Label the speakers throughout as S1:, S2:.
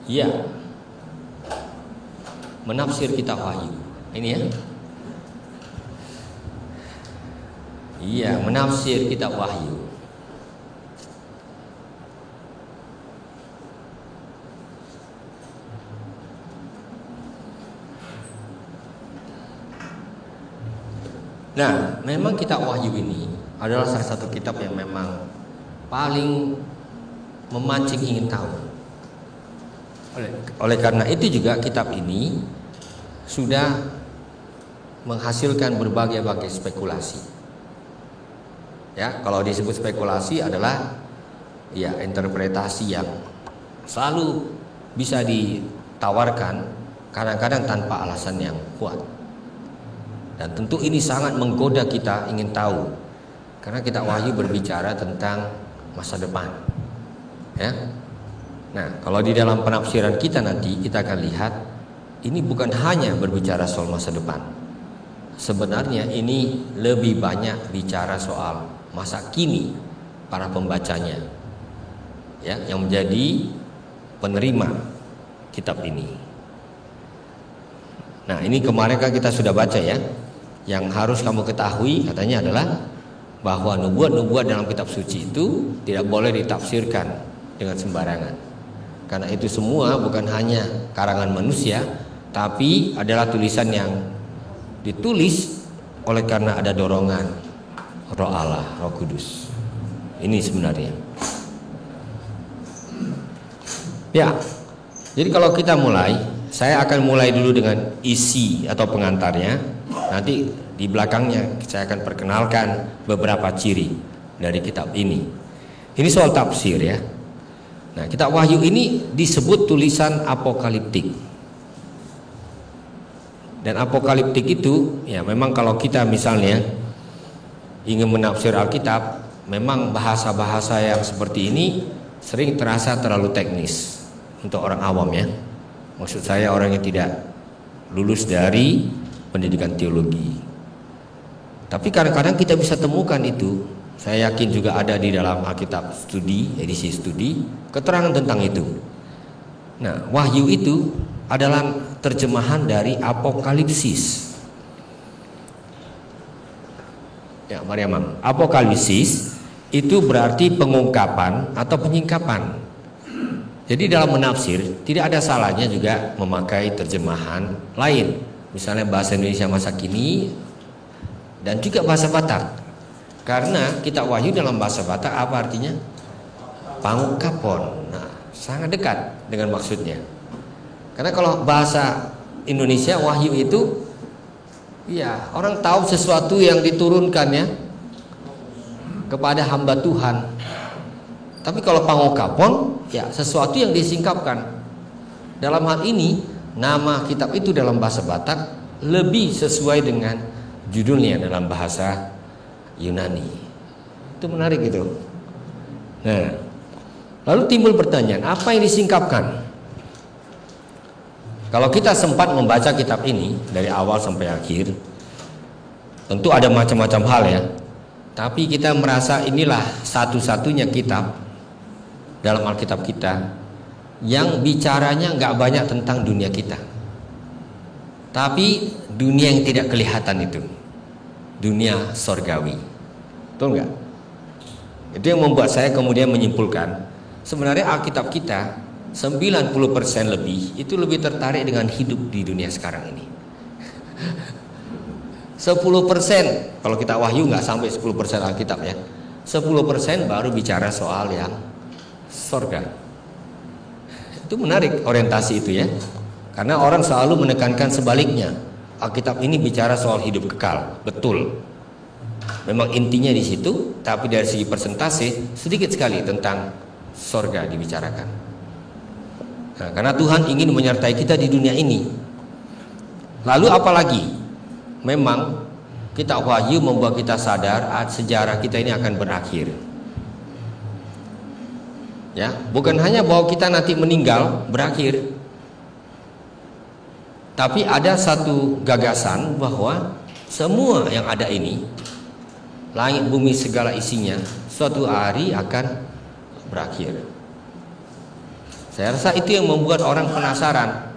S1: Ya, menafsir kitab Wahyu. Ini ya. Iya, menafsir kitab Wahyu. Nah, memang kitab Wahyu ini adalah salah satu kitab yang memang paling memancing ingin tahu. Oleh karena itu juga kitab ini sudah menghasilkan berbagai-bagai spekulasi. Ya, kalau disebut spekulasi adalah ya interpretasi yang selalu bisa ditawarkan, kadang-kadang tanpa alasan yang kuat. Dan tentu ini sangat menggoda kita ingin tahu, karena kitab Wahyu berbicara tentang masa depan. Ya. Nah, kalau di dalam penafsiran kita nanti kita akan lihat ini bukan hanya berbicara soal masa depan. Sebenarnya ini lebih banyak bicara soal masa kini para pembacanya, ya, yang menjadi penerima kitab ini. Nah, ini kemarin kan kita sudah baca ya. Yang harus kamu ketahui katanya adalah bahwa nubuat-nubuat dalam kitab suci itu tidak boleh ditafsirkan dengan sembarangan. Karena itu semua bukan hanya karangan manusia, tapi adalah tulisan yang ditulis oleh karena ada dorongan Roh Allah, Roh Kudus. Ini sebenarnya. Ya. Jadi kalau kita mulai, saya akan mulai dulu dengan isi atau pengantarnya. Nanti di belakangnya saya akan perkenalkan beberapa ciri dari kitab ini. Ini soal tafsir ya. Nah, kitab Wahyu ini disebut tulisan apokaliptik. Dan apokaliptik itu ya memang kalau kita misalnya ingin menafsir Alkitab, memang bahasa-bahasa yang seperti ini sering terasa terlalu teknis untuk orang awam ya. Maksud saya orang yang tidak lulus dari pendidikan teologi. Tapi kadang-kadang kita bisa temukan itu. Saya yakin juga ada di dalam Alkitab studi, edisi studi, keterangan tentang itu. Nah, Wahyu itu adalah terjemahan dari apokalipsis. Ya, mari Amang. Apokalipsis itu berarti pengungkapan atau penyingkapan. Jadi dalam menafsir tidak ada salahnya juga memakai terjemahan lain. Misalnya bahasa Indonesia masa kini dan juga bahasa Batak. Karena kitab Wahyu dalam bahasa Batak apa artinya? Pangungkapon. Nah, sangat dekat dengan maksudnya. Karena kalau bahasa Indonesia Wahyu itu ya orang tahu sesuatu yang diturunkan ya kepada hamba Tuhan. Tapi kalau pangungkapon ya sesuatu yang disingkapkan. Dalam hal ini nama kitab itu dalam bahasa Batak lebih sesuai dengan judulnya dalam bahasa Yunani. Itu menarik itu. Nah, lalu timbul pertanyaan, apa yang disingkapkan? Kalau kita sempat membaca kitab ini dari awal sampai akhir, tentu ada macam-macam hal ya. Tapi kita merasa inilah satu-satunya kitab dalam Alkitab kita yang bicaranya nggak banyak tentang dunia kita, tapi dunia yang tidak kelihatan itu, dunia sorgawi, betul nggak? Itu yang membuat saya kemudian menyimpulkan sebenarnya Alkitab kita 90% lebih itu lebih tertarik dengan hidup di dunia sekarang ini. 10% kalau kita Wahyu nggak sampai 10% Alkitab ya, 10% baru bicara soal yang sorga. Itu menarik orientasi itu ya. Karena orang selalu menekankan sebaliknya. Alkitab ini bicara soal hidup kekal, betul. Memang intinya di situ, tapi dari segi persentase sedikit sekali tentang sorga dibicarakan. Nah, karena Tuhan ingin menyertai kita di dunia ini. Lalu apalagi? Memang kitab Wahyu membuat kita sadar sejarah kita ini akan berakhir. Ya, bukan hanya bahwa kita nanti meninggal berakhir, tapi ada satu gagasan bahwa semua yang ada ini, langit bumi segala isinya, suatu hari akan berakhir. Saya rasa itu yang membuat orang penasaran.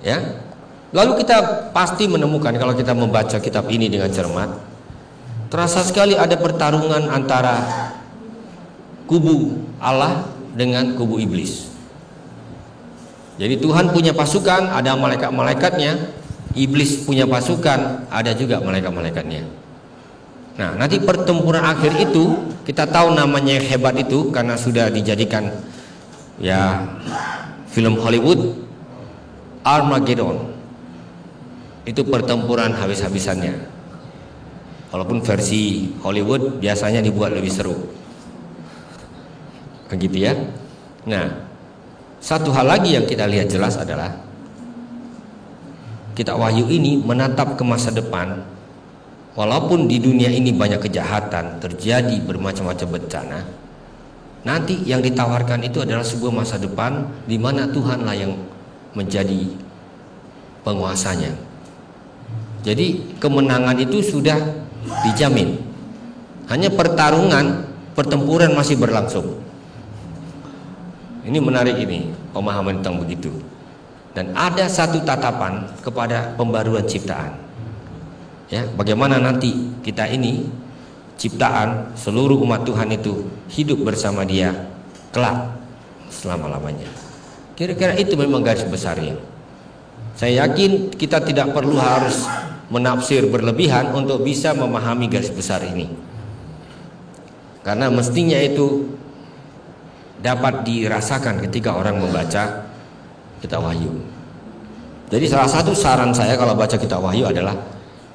S1: Ya. Lalu kita pasti menemukan kalau kita membaca kitab ini dengan cermat, terasa sekali ada pertarungan antara kubu Allah dengan kubu iblis. Jadi Tuhan punya pasukan, ada malaikat-malaikatnya. Iblis punya pasukan, ada juga malaikat-malaikatnya. Nah, nanti pertempuran akhir itu kita tahu namanya hebat itu karena sudah dijadikan ya film Hollywood, Armageddon. Itu pertempuran habis-habisannya. Walaupun versi Hollywood biasanya dibuat lebih seru. Begitu ya. Nah, satu hal lagi yang kita lihat jelas adalah kitab Wahyu ini menatap ke masa depan. Walaupun di dunia ini banyak kejahatan, terjadi bermacam-macam bencana, nanti yang ditawarkan itu adalah sebuah masa depan di mana Tuhanlah yang menjadi penguasanya. Jadi kemenangan itu sudah dijamin. Hanya pertempuran masih berlangsung. Ini menarik ini, pemahaman tentang begitu. Dan ada satu tatapan kepada pembaruan ciptaan. Ya, bagaimana nanti kita ini ciptaan seluruh umat Tuhan itu hidup bersama Dia kelak selama-lamanya. Kira-kira itu memang garis besarnya. Saya yakin kita tidak perlu harus menafsir berlebihan untuk bisa memahami garis besar ini. Karena mestinya itu dapat dirasakan ketika orang membaca kitab Wahyu. Jadi salah satu saran saya kalau baca kitab Wahyu adalah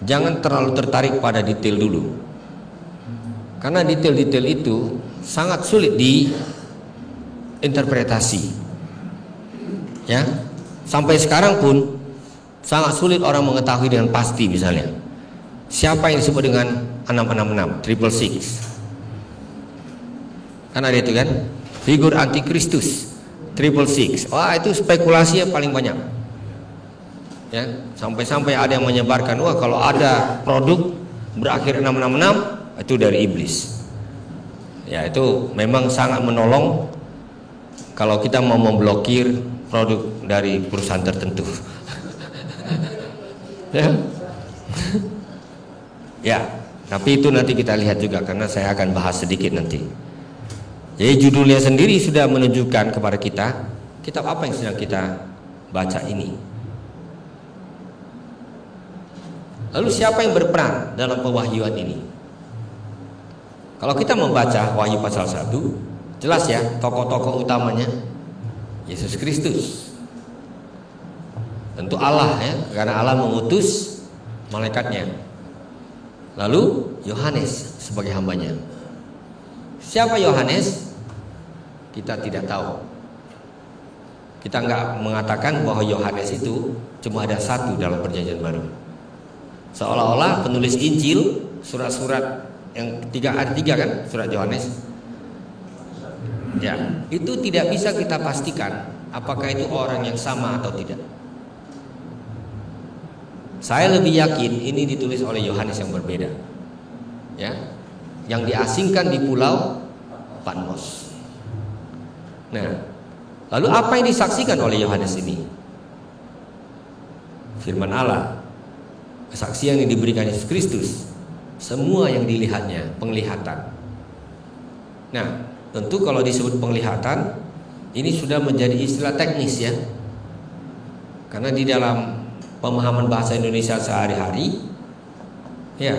S1: jangan terlalu tertarik pada detail dulu. Karena detail-detail itu sangat sulit diinterpretasi. Ya. Sampai sekarang pun sangat sulit orang mengetahui dengan pasti misalnya siapa yang disebut dengan 666, 666. Kan ada itu kan? Figur antikristus 666. Wah, itu spekulasi yang paling banyak. Ya, sampai-sampai ada yang menyebarkan, wah kalau ada produk berakhir 666 itu dari iblis. Ya, itu memang sangat menolong kalau kita mau memblokir produk dari perusahaan tertentu. Ya. Ya, tapi itu nanti kita lihat juga karena saya akan bahas sedikit nanti. Jadi judulnya sendiri sudah menunjukkan kepada kita kitab apa yang sedang kita baca ini. Lalu siapa yang berperan dalam pewahyuan ini? Kalau kita membaca Wahyu pasal 1, jelas ya tokoh-tokoh utamanya Yesus Kristus. Tentu Allah ya, karena Allah mengutus malaikatnya. Lalu Yohanes sebagai hambanya. Siapa Yohanes? Kita tidak tahu. Kita nggak mengatakan bahwa Yohanes itu cuma ada satu dalam Perjanjian Baru. Seolah-olah penulis Injil, surat-surat yang ada tiga kan, surat Yohanes. Ya, itu tidak bisa kita pastikan apakah itu orang yang sama atau tidak. Saya lebih yakin ini ditulis oleh Yohanes yang berbeda. Ya, yang diasingkan di pulau Patmos. Nah, lalu apa yang disaksikan oleh Yohanes ini? Firman Allah, kesaksian yang diberikan Yesus Kristus, semua yang dilihatnya, penglihatan. Nah, tentu kalau disebut penglihatan, ini sudah menjadi istilah teknis ya. Karena di dalam pemahaman bahasa Indonesia sehari-hari, ya,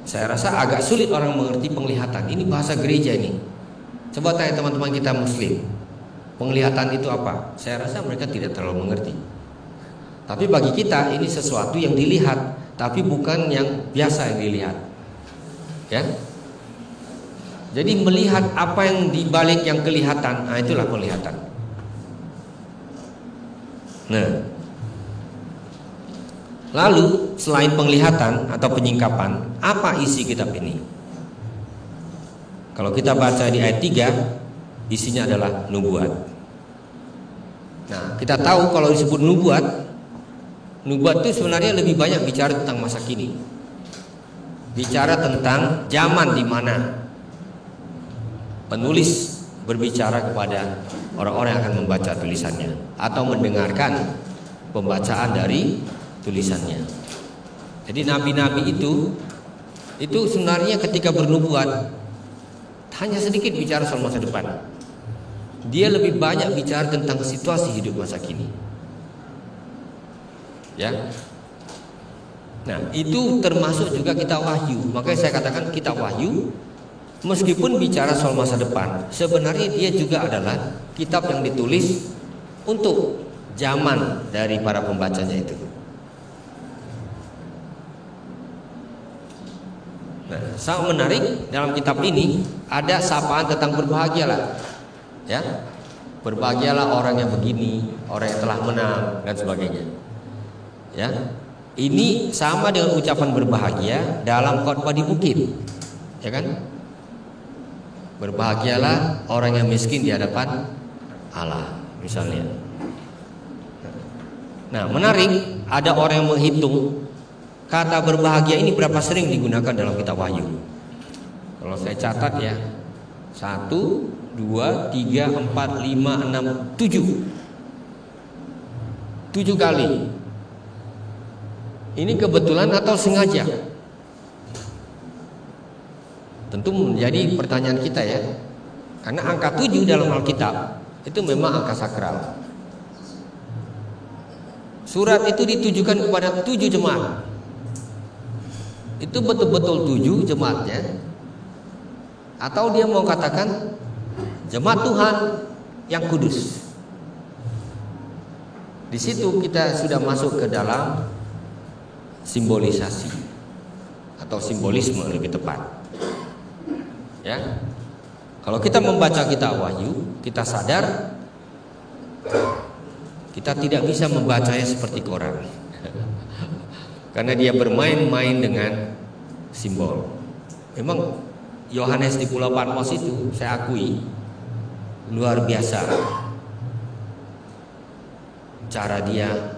S1: saya rasa agak sulit orang mengerti penglihatan. Ini bahasa gereja ini. Coba tanya teman-teman kita Muslim, penglihatan itu apa? Saya rasa mereka tidak terlalu mengerti. Tapi bagi kita ini sesuatu yang dilihat, tapi bukan yang biasa yang dilihat. Ya. Jadi melihat apa yang dibalik yang kelihatan, nah itulah penglihatan. Nah, lalu selain penglihatan atau penyingkapan, apa isi kitab ini? Kalau kita baca di ayat 3, isinya adalah nubuat. Nah, kita tahu kalau disebut nubuat itu sebenarnya lebih banyak bicara tentang masa kini. Bicara tentang zaman di mana penulis berbicara kepada orang-orang yang akan membaca tulisannya atau mendengarkan pembacaan dari tulisannya. Jadi nabi-nabi itu sebenarnya ketika bernubuat hanya sedikit bicara soal masa depan. Dia lebih banyak bicara tentang situasi hidup masa kini. Ya. Nah, itu termasuk juga kitab Wahyu. Makanya saya katakan kitab Wahyu meskipun bicara soal masa depan, sebenarnya dia juga adalah kitab yang ditulis untuk zaman dari para pembacanya itu. Nah, sangat menarik dalam kitab ini ada sapaan tentang berbahagialah, ya, berbahagialah orang yang begini, orang yang telah menang dan sebagainya. Ya, ini sama dengan ucapan berbahagia dalam khotbah di bukit, ya kan? Berbahagialah orang yang miskin di hadapan Allah, misalnya. Nah, menarik, ada orang yang menghitung kata berbahagia ini berapa sering digunakan dalam kitab Wahyu. Kalau saya catat ya, 1, 2, 3, 4, 5, 6, 7 kali. Ini kebetulan atau sengaja? Tentu menjadi pertanyaan kita ya. Karena angka 7 dalam Alkitab itu memang angka sakral. Surat itu ditujukan kepada 7 jemaat. Itu betul-betul 7 jemaatnya. Atau dia mau katakan jemaat Tuhan yang kudus. Di situ kita sudah masuk ke dalam simbolisasi atau simbolisme lebih tepat. Ya, kalau kita membaca kitab Wahyu, kita sadar kita tidak bisa membacanya seperti koran, karena dia bermain-main dengan simbol. Memang Yohanes di Pulau Patmos itu saya akui luar biasa cara dia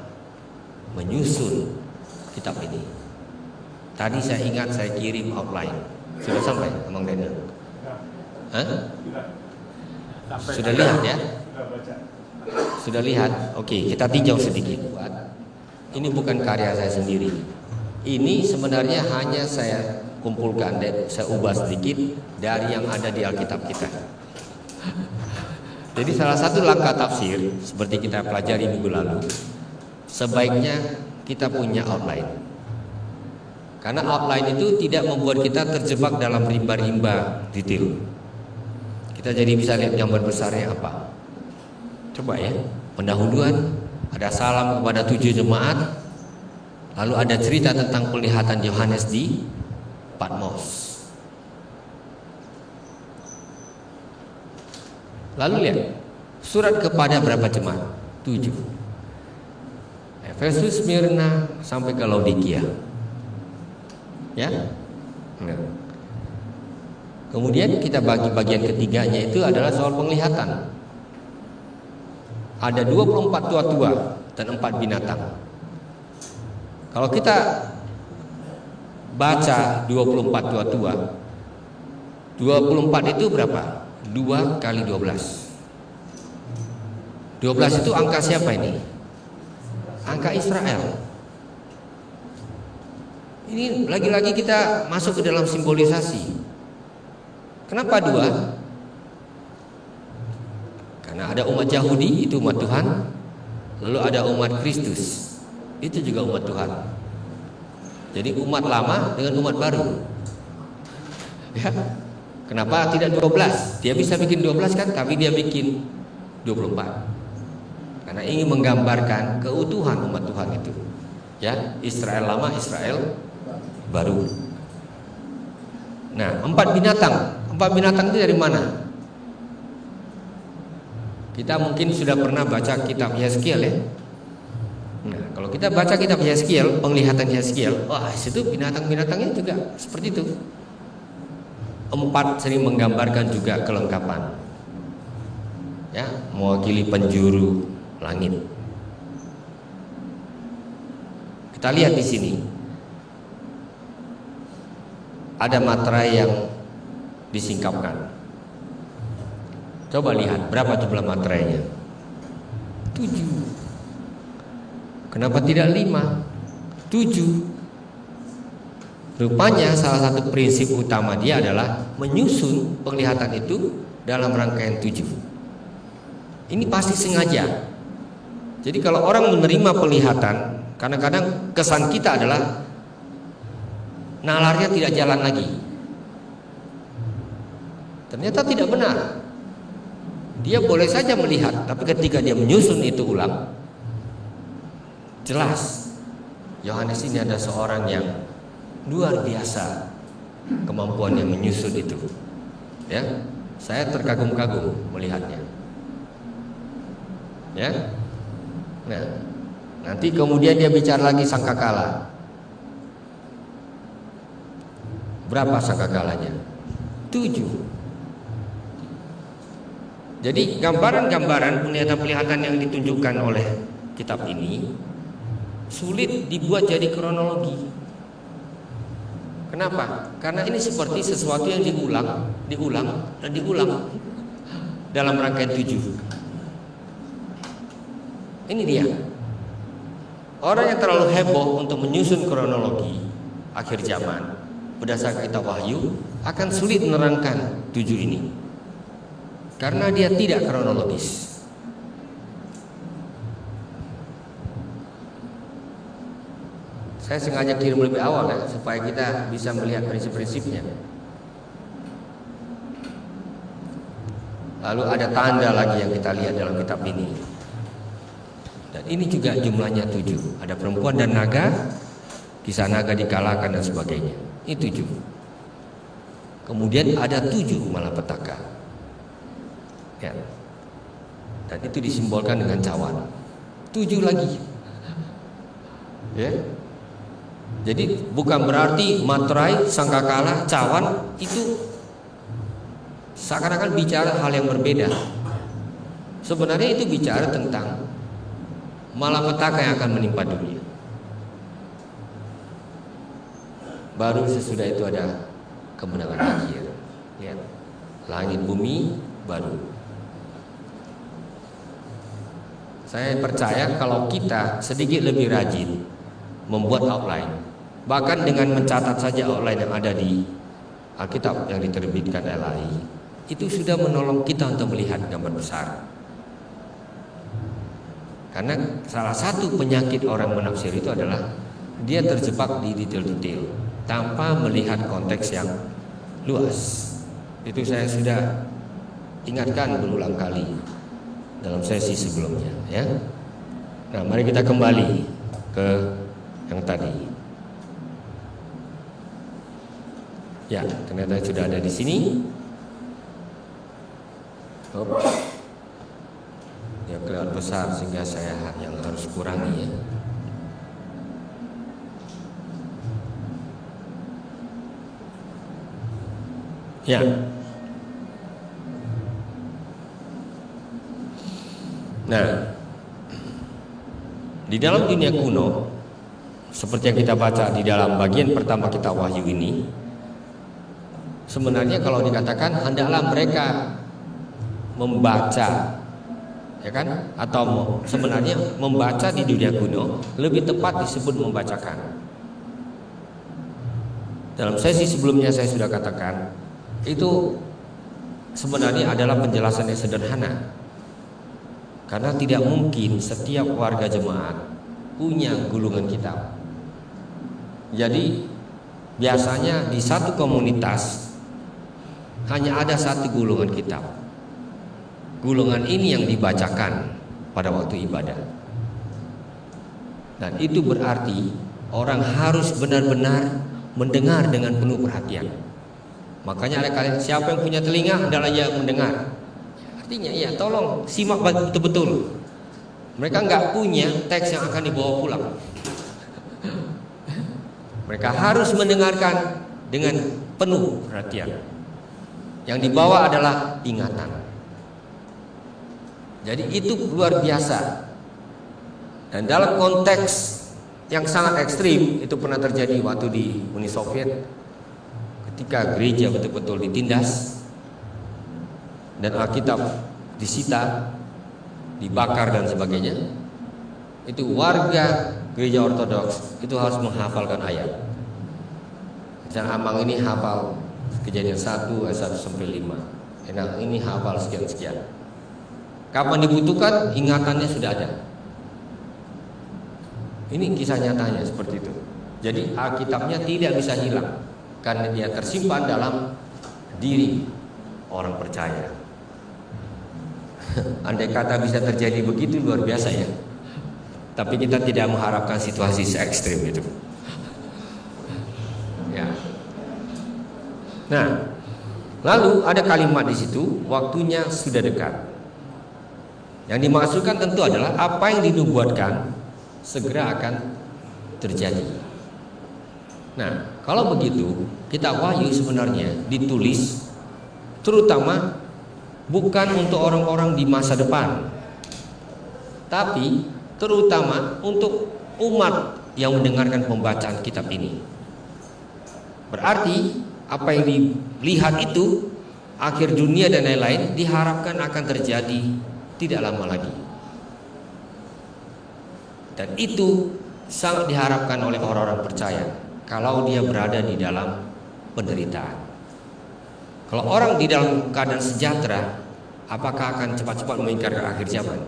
S1: menyusun kitab ini. Tadi saya ingat saya kirim outline. Sudah sampai, Abang Daniel? Hah? Sudah lihat ya? Sudah lihat? Oke, kita tinjau sedikit. Ini bukan karya saya sendiri. Ini sebenarnya hanya saya kumpulkan dan saya ubah sedikit dari yang ada di Alkitab kita. Jadi salah satu langkah tafsir seperti kita pelajari minggu lalu, sebaiknya kita punya outline. Karena outline itu tidak membuat kita terjebak dalam rimba-rimba detail. Kita jadi bisa lihat gambar besarnya apa. Coba ya, pendahuluan, ada salam kepada 7 jemaat, lalu ada cerita tentang penglihatan Yohanes di Patmos. Lalu lihat, surat kepada berapa jemaat? 7. Efesus, Smyrna, sampai ke Laodikia. Ya. Nah. Kemudian kita bagi bagian ketiganya itu adalah soal penglihatan. Ada 24 tua-tua dan 4 binatang. Kalau kita baca 24 tua-tua, 24 itu berapa? 2 kali 12. 12 itu angka siapa ini? Angka Israel. Ini lagi-lagi kita masuk ke dalam simbolisasi. Kenapa 2? Karena ada umat Yahudi, itu umat Tuhan. Lalu ada umat Kristus, itu juga umat Tuhan. Jadi umat lama dengan umat baru. Ya. Kenapa tidak 12? Dia bisa bikin 12 kan, tapi dia bikin 24. Karena ingin menggambarkan keutuhan umat Tuhan itu. Ya, Israel lama, Israel baru. Nah, 4 binatang. 4 binatang itu dari mana? Kita mungkin sudah pernah baca kitab Yeskiel ya. Nah, kalau kita baca kitab Yeskiel, penglihatan Yeskiel, wah, situ binatang-binatangnya juga seperti itu. 4 sering menggambarkan juga kelengkapan. Ya, mewakili penjuru langit. Kita lihat di sini. Ada materai yang disingkapkan. Coba lihat berapa jumlah materainya. 7. Kenapa tidak 5? 7. Rupanya salah satu prinsip utama dia adalah menyusun penglihatan itu dalam rangkaian 7. Ini pasti sengaja. Jadi kalau orang menerima penglihatan, kadang-kadang kesan kita adalah nalarnya tidak jalan lagi. Ternyata tidak benar. Dia boleh saja melihat, tapi ketika dia menyusun itu ulang, jelas Yohanes ini ada seorang yang luar biasa kemampuannya menyusun itu. Ya, saya terkagum-kagum melihatnya. Ya, nah, nanti kemudian dia bicara lagi sangkakala. Berapa sangkakalanya? 7. Jadi gambaran-gambaran penglihatan-penglihatan yang ditunjukkan oleh kitab ini sulit dibuat jadi kronologi. Kenapa? Karena ini seperti sesuatu yang diulang dan diulang dalam rangkaian 7. Ini dia. Orang yang terlalu heboh untuk menyusun kronologi akhir zaman berdasarkan kitab Wahyu akan sulit menerangkan 7 ini. Karena dia tidak kronologis. Saya sengaja kirim lebih awal ya, supaya kita bisa melihat prinsip-prinsipnya. Lalu ada tanda lagi yang kita lihat dalam kitab ini. Dan ini juga jumlahnya 7. Ada perempuan dan naga, kisah naga dikalahkan dan sebagainya. Ini 7. Kemudian ada 7 malapetaka. Ya. Dan itu disimbolkan dengan cawan. 7 lagi. Ya. Jadi bukan berarti materai, sangkakala, cawan itu seakan-akan bicara hal yang berbeda. Sebenarnya itu bicara tentang malapetaka yang akan menimpa dunia. Baru sesudah itu ada kemenangan akhir. Lihat, langit bumi baru. Saya percaya kalau kita sedikit lebih rajin membuat outline, bahkan dengan mencatat saja outline yang ada di Alkitab yang diterbitkan LAI, itu sudah menolong kita untuk melihat gambar besar. Karena salah satu penyakit orang menafsir itu adalah dia terjebak di detail-detail tanpa melihat konteks yang luas. Itu saya sudah ingatkan berulang kali dalam sesi sebelumnya, ya. Nah, mari kita kembali ke yang tadi. Ya, ternyata sudah ada di sini. Ya, kelihatan besar sehingga saya yang harus kurangi, ya. Ya. Nah, di dalam dunia kuno, seperti yang kita baca di dalam bagian pertama kitab Wahyu ini, sebenarnya kalau dikatakan hendaklah mereka membaca, ya kan? Atau sebenarnya membaca di dunia kuno lebih tepat disebut membacakan. Dalam sesi sebelumnya saya sudah katakan, itu sebenarnya adalah penjelasan yang sederhana. Karena tidak mungkin setiap warga jemaat punya gulungan kitab. Jadi biasanya di satu komunitas hanya ada satu gulungan kitab. Gulungan ini yang dibacakan pada waktu ibadah. Dan itu berarti orang harus benar-benar mendengar dengan penuh perhatian. Makanya ada kalian, siapa yang punya telinga adalah yang mendengar. Artinya ya, tolong simak betul-betul. Mereka nggak punya teks yang akan dibawa pulang. Mereka harus mendengarkan dengan penuh perhatian. Yang dibawa adalah ingatan. Jadi itu luar biasa. Dan dalam konteks yang sangat ekstrim, itu pernah terjadi waktu di Uni Soviet, ketika gereja betul-betul ditindas. dan Alkitab disita, dibakar dan sebagainya, itu warga gereja Ortodoks itu harus menghafalkan ayat. Dan Amang ini hafal Kejadian 1 ayat 1 sampai 5. Enak ini hafal sekian-sekian. Kapan dibutuhkan, ingatannya sudah ada. Ini kisah nyatanya seperti itu. Jadi Alkitabnya tidak bisa hilang karena dia tersimpan dalam diri orang percaya. Andai kata bisa terjadi begitu, luar biasa ya. Tapi kita tidak mengharapkan situasi se-ekstrim itu. Ya. Nah, lalu ada kalimat di situ, waktunya sudah dekat. Yang dimaksudkan tentu adalah apa yang dinubuatkan segera akan terjadi. Nah, kalau begitu, kitab Wahyu sebenarnya ditulis terutama bukan untuk orang-orang di masa depan, tapi terutama untuk umat yang mendengarkan pembacaan kitab ini. Berarti apa yang dilihat itu, akhir dunia dan lain-lain, diharapkan akan terjadi tidak lama lagi. Dan itu sangat diharapkan oleh orang-orang percaya kalau dia berada di dalam penderitaan. Kalau orang di dalam keadaan sejahtera, apakah akan cepat-cepat mengingkari akhir zaman?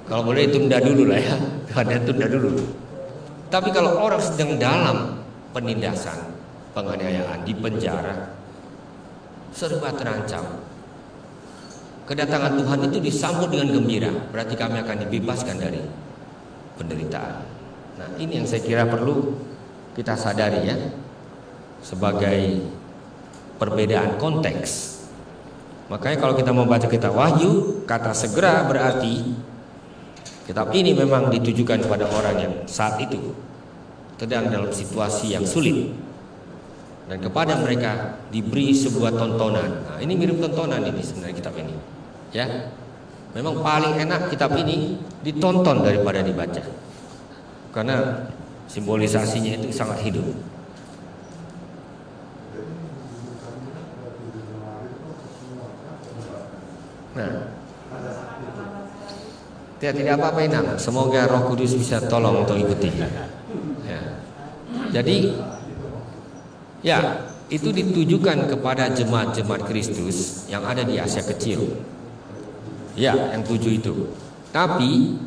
S1: Kalau boleh tunda dulu lah ya, ada tunda dulu. Tapi kalau orang sedang dalam penindasan, penganiayaan, di penjara, serba terancam, kedatangan Tuhan itu disambut dengan gembira, berarti kami akan dibebaskan dari penderitaan. Nah, ini yang saya kira perlu kita sadari ya, sebagai perbedaan konteks. Makanya kalau kita membaca kitab Wahyu, kata segera berarti kitab ini memang ditujukan kepada orang yang saat itu sedang dalam situasi yang sulit, dan kepada mereka diberi sebuah tontonan. Nah, ini mirip tontonan ini sebenarnya kitab ini. Ya, memang paling enak kitab ini ditonton daripada dibaca, karena simbolisasinya itu sangat hidup. Nah, tidak apa-apa Inang. Semoga Roh Kudus bisa tolong untuk ikuti. Ya. Jadi, ya itu ditujukan kepada jemaat-jemaat Kristus yang ada di Asia Kecil. Ya, yang 7 itu. Tapi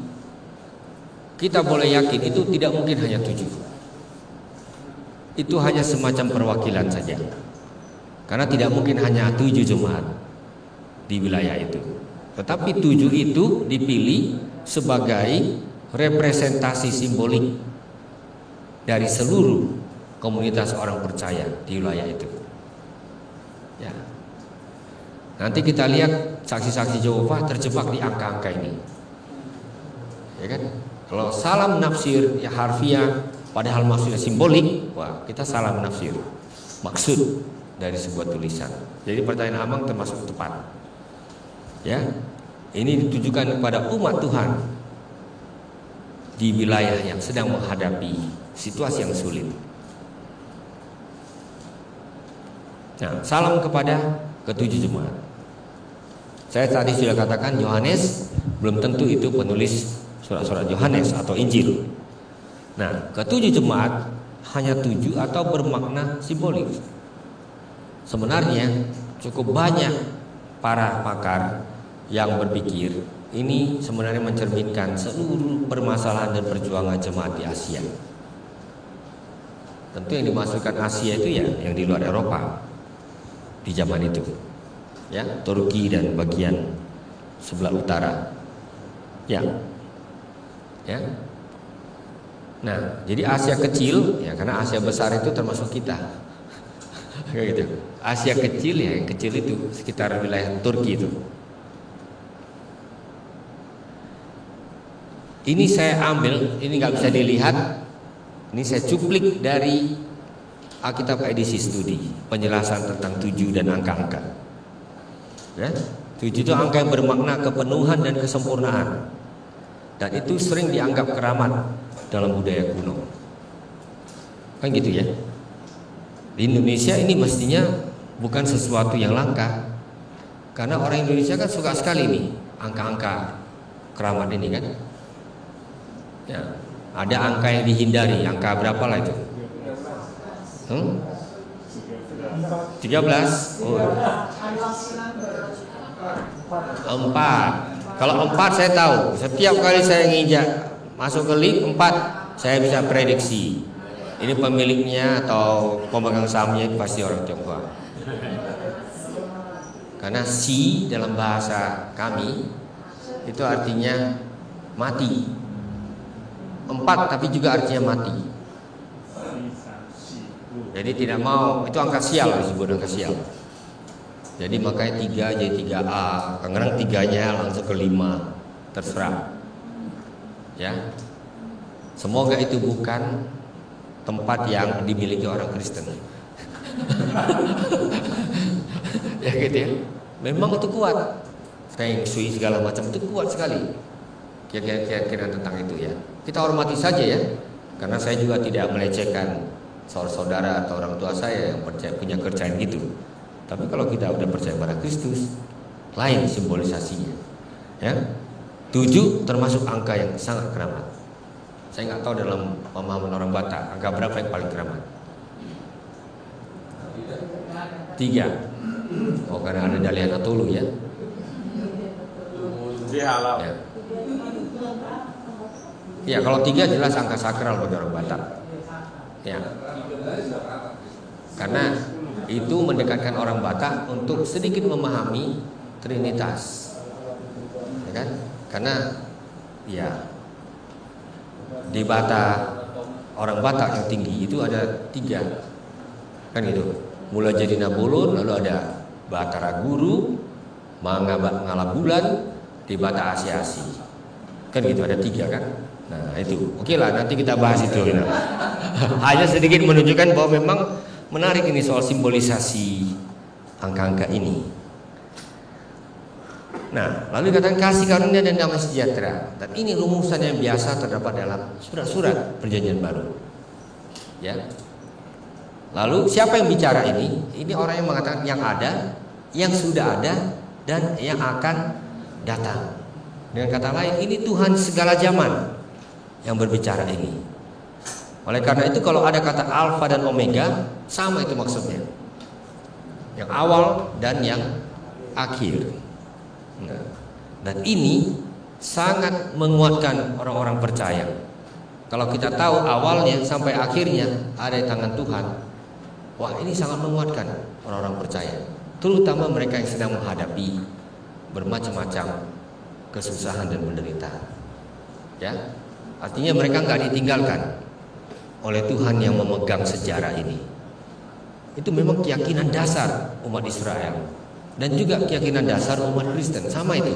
S1: kita boleh yakin itu tidak mungkin hanya 7. Itu hanya semacam perwakilan saja. Karena tidak mungkin hanya 7 jemaat di wilayah itu. Tetapi 7 itu dipilih sebagai representasi simbolik dari seluruh komunitas orang percaya di wilayah itu. Ya. Nanti kita lihat saksi-saksi Yehova terjebak di angka-angka ini. Ya kan? Kalau salah menafsir ya harfiah padahal maksudnya simbolik, wah, kita salah menafsir maksud dari sebuah tulisan. Jadi pertanyaan Amang termasuk tepat. Ya. Ini ditujukan kepada umat Tuhan di wilayah yang sedang menghadapi situasi yang sulit. Nah, salam kepada ketujuh jemaat. Saya tadi sudah katakan Yohanes belum tentu itu penulis surat-surat Yohanes atau Injil. Nah, ketujuh jemaat hanya 7 atau bermakna simbolik. Sebenarnya cukup banyak para pakar yang berpikir ini sebenarnya mencerminkan seluruh permasalahan dan perjuangan jemaat di Asia. Tentu yang dimasukkan Asia itu ya yang di luar Eropa di zaman itu, ya, Turki dan bagian sebelah utara, ya. Nah, jadi Asia kecil, ya, karena Asia besar itu termasuk kita, kayak gitu. Asia kecil ya, yang kecil itu sekitar wilayah Turki itu. Ini saya ambil, ini nggak bisa dilihat, ini saya cuplik dari Alkitab Edisi Studi, penjelasan tentang 7 dan angka-angka. Ya, 7 itu angka yang bermakna kepenuhan dan kesempurnaan, dan itu sering dianggap keramat dalam budaya kuno. Kan gitu ya. Di Indonesia ini mestinya bukan sesuatu yang langka. Karena orang Indonesia kan suka sekali nih angka-angka keramat ini kan. Ya, ada angka yang dihindari, angka berapa lah itu? 13. Oh. 4. Kalau 4 saya tahu. Setiap kali saya nginjak masuk ke lift 4, saya bisa prediksi. Ini pemiliknya atau pemegang sahamnya itu pasti orang Tionghoa. Karena si dalam bahasa kami itu artinya mati. 4 tapi juga artinya mati. Jadi tidak mau, itu angka sial disebut angka sial. Jadi makanya 3 jadi 3A. Kadang-kadang 3-nya langsung ke 5. Terserah. Ya. Semoga itu bukan tempat yang dimiliki orang Kristen. Ya gitu ya. Memang itu kuat. Feng Shui segala macam itu kuat sekali. Keyakinan tentang itu ya. Kita hormati saja ya. Karena saya juga tidak melecehkan saudara atau orang tua saya yang punya kepercayaan gitu. Tapi kalau kita udah percaya pada Kristus, lain simbolisasinya. Ya. 7 termasuk angka yang sangat keramat. Saya nggak tahu dalam pemahaman orang Batak angka berapa yang paling keramat. 3. Oh, karena ada Dalian Atulu ya. Ya. Ya, kalau 3 jelas angka sakral bagi orang Batak. Ya. Karena itu mendekatkan orang Batak untuk sedikit memahami Trinitas. Ya kan? Karena ya di Batak, orang Batak yang tinggi itu ada 3. Kan gitu. Mulai jadi Nabulun, lalu ada Batara Guru, Mangala Bulan, di Batak Asiasi. Kan gitu, ada 3 kan. Nah itu, oke lah, nanti kita bahas itu. Hanya sedikit menunjukkan bahwa memang menarik ini soal simbolisasi angka-angka ini. Nah, lalu dikatakan kasih karunia dan damai sejahtera. Dan ini rumusan yang biasa terdapat dalam surat-surat Perjanjian Baru. Ya. Lalu siapa yang bicara ini? Ini orang yang mengatakan yang ada, yang sudah ada, dan yang akan datang. Dengan kata lain, ini Tuhan segala zaman yang berbicara ini. Oleh karena itu kalau ada kata alfa dan omega, sama itu maksudnya. Yang awal dan yang akhir. Nah, dan ini sangat menguatkan orang-orang percaya. Kalau kita tahu awalnya sampai akhirnya ada di tangan Tuhan, wah ini sangat menguatkan orang-orang percaya. Terutama mereka yang sedang menghadapi bermacam-macam kesusahan dan penderitaan. Ya, artinya mereka nggak ditinggalkan oleh Tuhan yang memegang sejarah ini. Itu memang keyakinan dasar umat Israel dan juga keyakinan dasar umat Kristen, sama itu.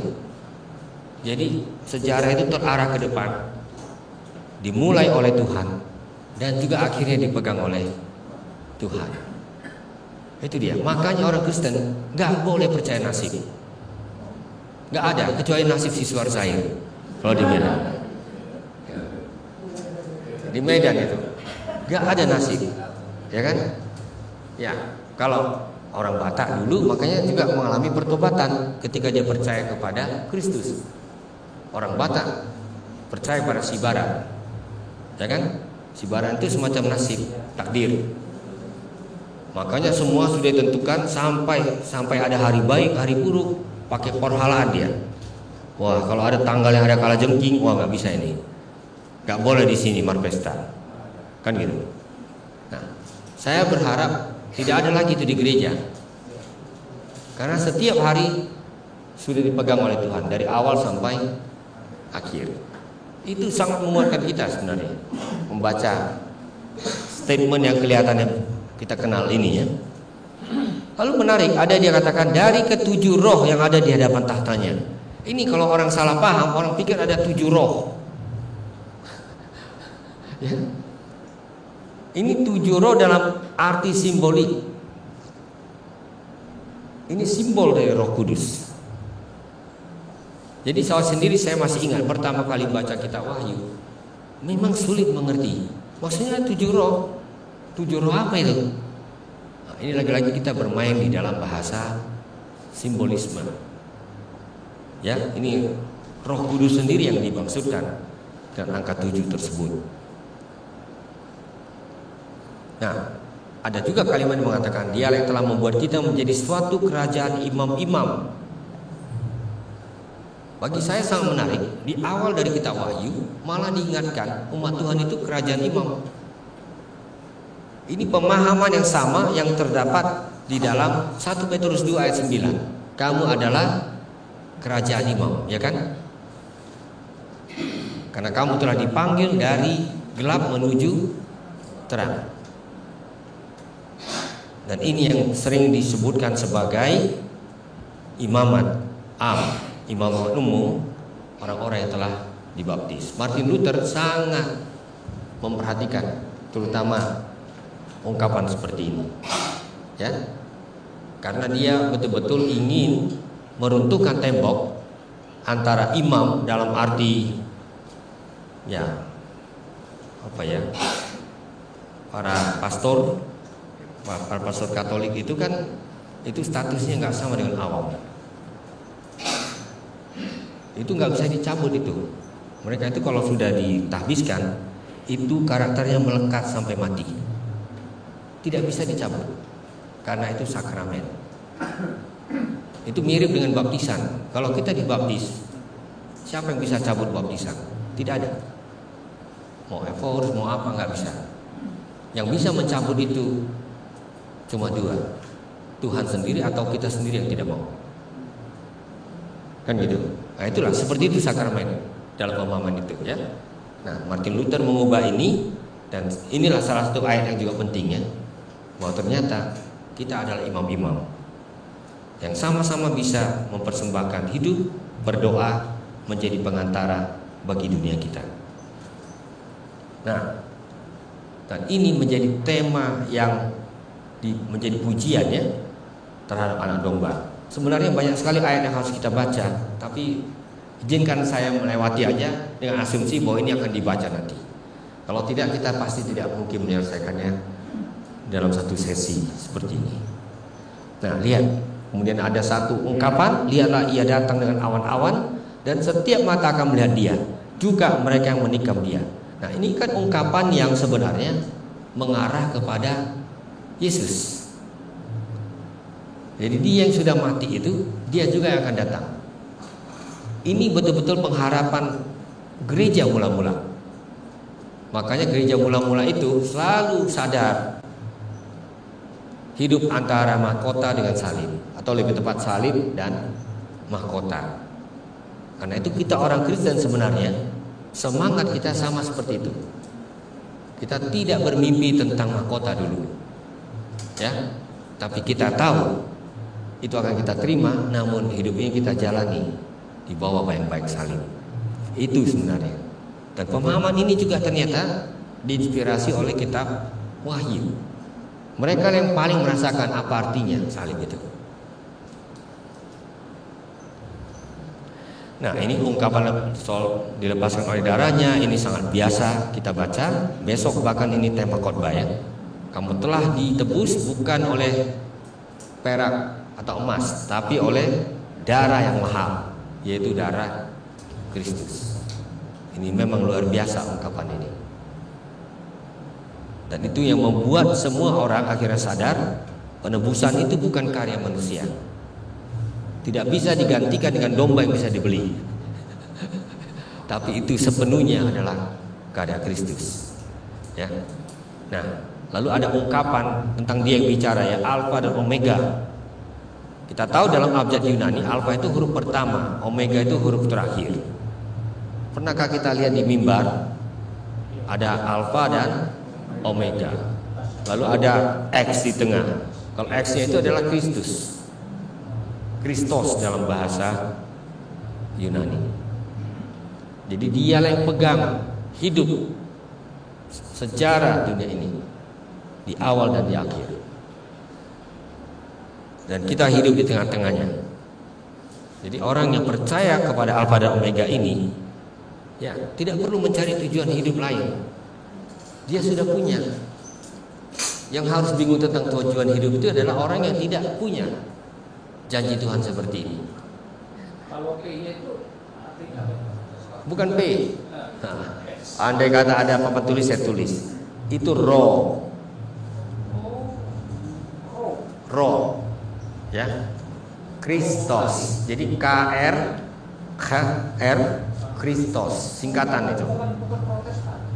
S1: Jadi sejarah itu terarah ke depan, dimulai oleh Tuhan dan juga akhirnya dipegang oleh Tuhan. Itu dia. Makanya orang Kristen nggak boleh percaya nasib. Nggak ada kecuali nasib siswa saya kalau di Medan. Di Medan itu nggak ada nasib, ya kan? Ya, kalau orang Batak dulu makanya juga mengalami pertobatan ketika dia percaya kepada Kristus. Orang Batak percaya pada Sibaran, ya kan? Sibaran itu semacam nasib, takdir. Makanya semua sudah ditentukan sampai ada hari baik, hari buruk, pakai perhalaan dia. Wah, kalau ada tanggal yang ada kalajengking, wah nggak bisa ini, nggak boleh di sini marpesta, kan gitu. Nah, saya berharap tidak ada lagi itu di gereja, karena setiap hari sudah dipegang oleh Tuhan dari awal sampai akhir. Itu sangat menguatkan kita sebenarnya membaca statement yang kelihatannya kita kenal ini ya. Lalu menarik, ada dia katakan dari ketujuh roh yang ada di hadapan tahtanya. Ini kalau orang salah paham, orang pikir ada 7 roh. Ya. Ini 7 roh dalam arti simbolik. Ini simbol dari Roh Kudus. Jadi saya masih ingat pertama kali baca kitab Wahyu, memang sulit mengerti. Maksudnya 7 roh. 7 roh apa itu? Nah, ini lagi-lagi kita bermain di dalam bahasa simbolisme. Ya, ini Roh Kudus sendiri yang dimaksudkan dengan angka 7 tersebut. Nah, ada juga kalimat yang mengatakan Dialah yang telah membuat kita menjadi suatu kerajaan imam-imam. Bagi saya sangat menarik, di awal dari kitab Wahyu malah diingatkan umat Tuhan itu kerajaan imam. Ini pemahaman yang sama yang terdapat di dalam 1 Petrus 2 ayat 9. Kamu adalah kerajaan imam, ya kan? Karena kamu telah dipanggil dari gelap menuju terang. Dan ini yang sering disebutkan sebagai imamat imamat umum, orang-orang yang telah dibaptis. Martin Luther sangat memperhatikan terutama ungkapan seperti ini, ya, karena dia betul-betul ingin meruntuhkan tembok antara imam dalam arti ya para pastor Katolik itu kan itu statusnya nggak sama dengan awam. Itu nggak bisa dicabut itu. Mereka itu kalau sudah ditahbiskan itu karakternya melekat sampai mati. Tidak bisa dicabut karena itu sakramen. Itu mirip dengan baptisan. Kalau kita dibaptis, siapa yang bisa cabut baptisan? Tidak ada. Mau efor, mau apa nggak bisa. Yang bisa mencabut itu cuma dua, Tuhan sendiri atau kita sendiri yang tidak mau. Kan gitu. Nah itulah seperti itu sakramen dalam pemahaman itu, ya. Nah Martin Luther mengubah ini, dan inilah salah satu ayat yang juga penting, ya, bahwa ternyata kita adalah imam-imam yang sama-sama bisa mempersembahkan hidup, berdoa, menjadi pengantara bagi dunia kita. Nah, dan ini menjadi tema yang menjadi pujian, ya, terhadap anak domba. Sebenarnya banyak sekali ayat yang harus kita baca, tapi izinkan saya melewati aja dengan asumsi bahwa ini akan dibaca nanti. Kalau tidak, kita pasti tidak mungkin menyelesaikannya dalam satu sesi seperti ini. Nah, lihat, kemudian ada satu ungkapan, lihatlah ia datang dengan awan-awan dan setiap mata akan melihat dia, juga mereka yang menikam dia. Nah, ini kan ungkapan yang sebenarnya mengarah kepada Yesus. Jadi dia yang sudah mati itu, dia juga yang akan datang. Ini betul-betul pengharapan gereja mula-mula. Makanya gereja mula-mula itu selalu sadar hidup antara mahkota dengan salib, atau lebih tepat salib dan mahkota. Karena itu kita orang Kristen sebenarnya semangat kita sama seperti itu. Kita tidak bermimpi tentang mahkota dulu, ya, tapi kita tahu itu akan kita terima, namun hidup ini kita jalani di bawah bayang-bayang salib. Itu sebenarnya. Dan pemahaman ini juga ternyata diinspirasi oleh kitab Wahyu. Mereka yang paling merasakan apa artinya salib itu. Nah, ini ungkapan soal dilepaskan oleh darahnya, ini sangat biasa kita baca. Besok bahkan ini tema khotbah, ya. Kamu telah ditebus bukan oleh perak atau emas, tapi oleh darah yang mahal, yaitu darah Kristus. Ini memang luar biasa ungkapan ini. Dan itu yang membuat semua orang akhirnya sadar penebusan itu bukan karya manusia. Tidak bisa digantikan dengan domba yang bisa dibeli. Tapi itu sepenuhnya adalah karya Kristus, ya. Nah, lalu ada ungkapan tentang dia yang bicara, ya, Alfa dan Omega. Kita tahu dalam abjad Yunani, Alfa itu huruf pertama, Omega itu huruf terakhir. Pernahkah kita lihat di mimbar ada Alfa dan Omega, lalu ada X di tengah. Kalau X-nya itu adalah Kristus, Kristos dalam bahasa Yunani. Jadi dialah yang pegang hidup sejarah dunia ini, di awal dan di akhir. Dan kita hidup di tengah-tengahnya. Jadi orang yang percaya kepada Alfa dan Omega ini, ya, tidak perlu mencari tujuan hidup lain. Dia sudah punya. Yang harus bingung tentang tujuan hidup itu adalah orang yang tidak punya janji Tuhan seperti ini.
S2: Kalau P-nya itu artinya apa?
S1: Bukan P. Nah, andai kata ada apa tulis, saya tulis. Itu ro. Ro. Ya. Kristos. Jadi KR Kristos, singkatan itu.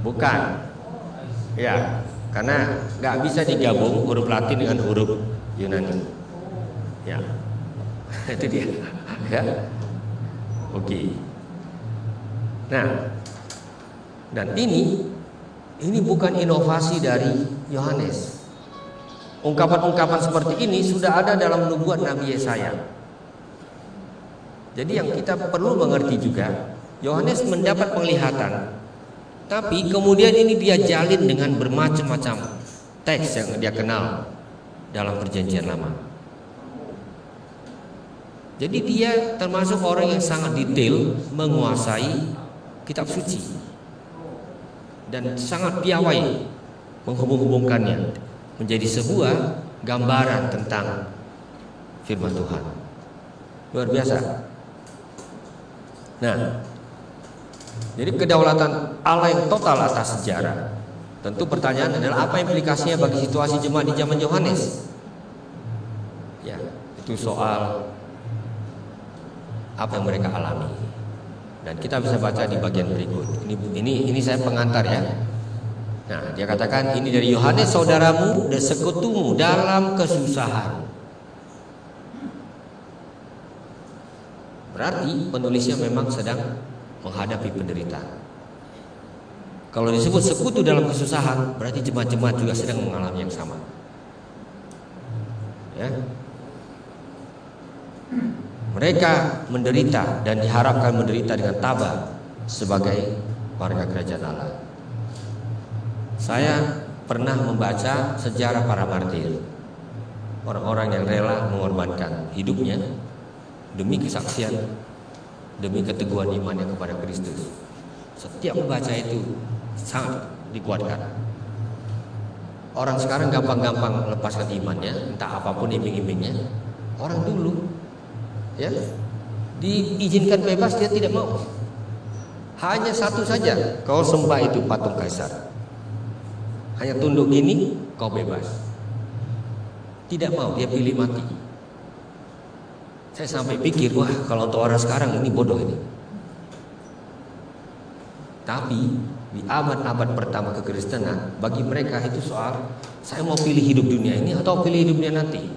S1: Bukan. Ya, karena nggak bisa digabung huruf Latin dengan huruf Yunani. Ya, itu dia. Ya, oke. Nah, dan ini bukan inovasi dari Yohanes. Ungkapan-ungkapan seperti ini sudah ada dalam nubuat Nabi Yesaya. Jadi yang kita perlu mengerti juga, Yohanes mendapat penglihatan, tapi kemudian ini dia jalin dengan bermacam-macam teks yang dia kenal dalam Perjanjian Lama. Jadi dia termasuk orang yang sangat detail menguasai kitab suci dan sangat piawai menghubung-hubungkannya menjadi sebuah gambaran tentang firman Tuhan. Luar biasa. Nah, jadi kedaulatan Allah yang total atas sejarah. Tentu pertanyaan adalah apa implikasinya bagi situasi jemaat di zaman Yohanes? Ya, itu soal apa yang mereka alami. Dan kita bisa baca di bagian berikut. Ini saya pengantar ya. Nah, dia katakan ini dari Yohanes saudaramu dan sekutumu dalam kesusahan. Berarti penulisnya memang sedang menghadapi penderitaan. Kalau disebut sekutu dalam kesusahan, berarti jemaat-jemaat juga sedang mengalami yang sama. Ya. Mereka menderita dan diharapkan menderita dengan tabah sebagai warga kerajaan Allah. Saya pernah membaca sejarah para martir, orang-orang yang rela mengorbankan hidupnya demi kesaksian, demi keteguhan imannya kepada Kristus. Setiap membaca itu sangat dikuatkan. Orang sekarang gampang-gampang melepaskan imannya, entah apapun iming-imingnya. Orang dulu, ya, diizinkan bebas dia tidak mau. Hanya satu saja, kau sembah itu patung kaisar. Hanya tunduk gini, kau bebas. Tidak mau, dia pilih mati. Saya sampai pikir, wah kalau untuk orang sekarang ini bodoh ini. Tapi di abad-abad pertama kekristenan, bagi mereka itu soal saya mau pilih hidup dunia ini atau pilih hidup dunia nanti.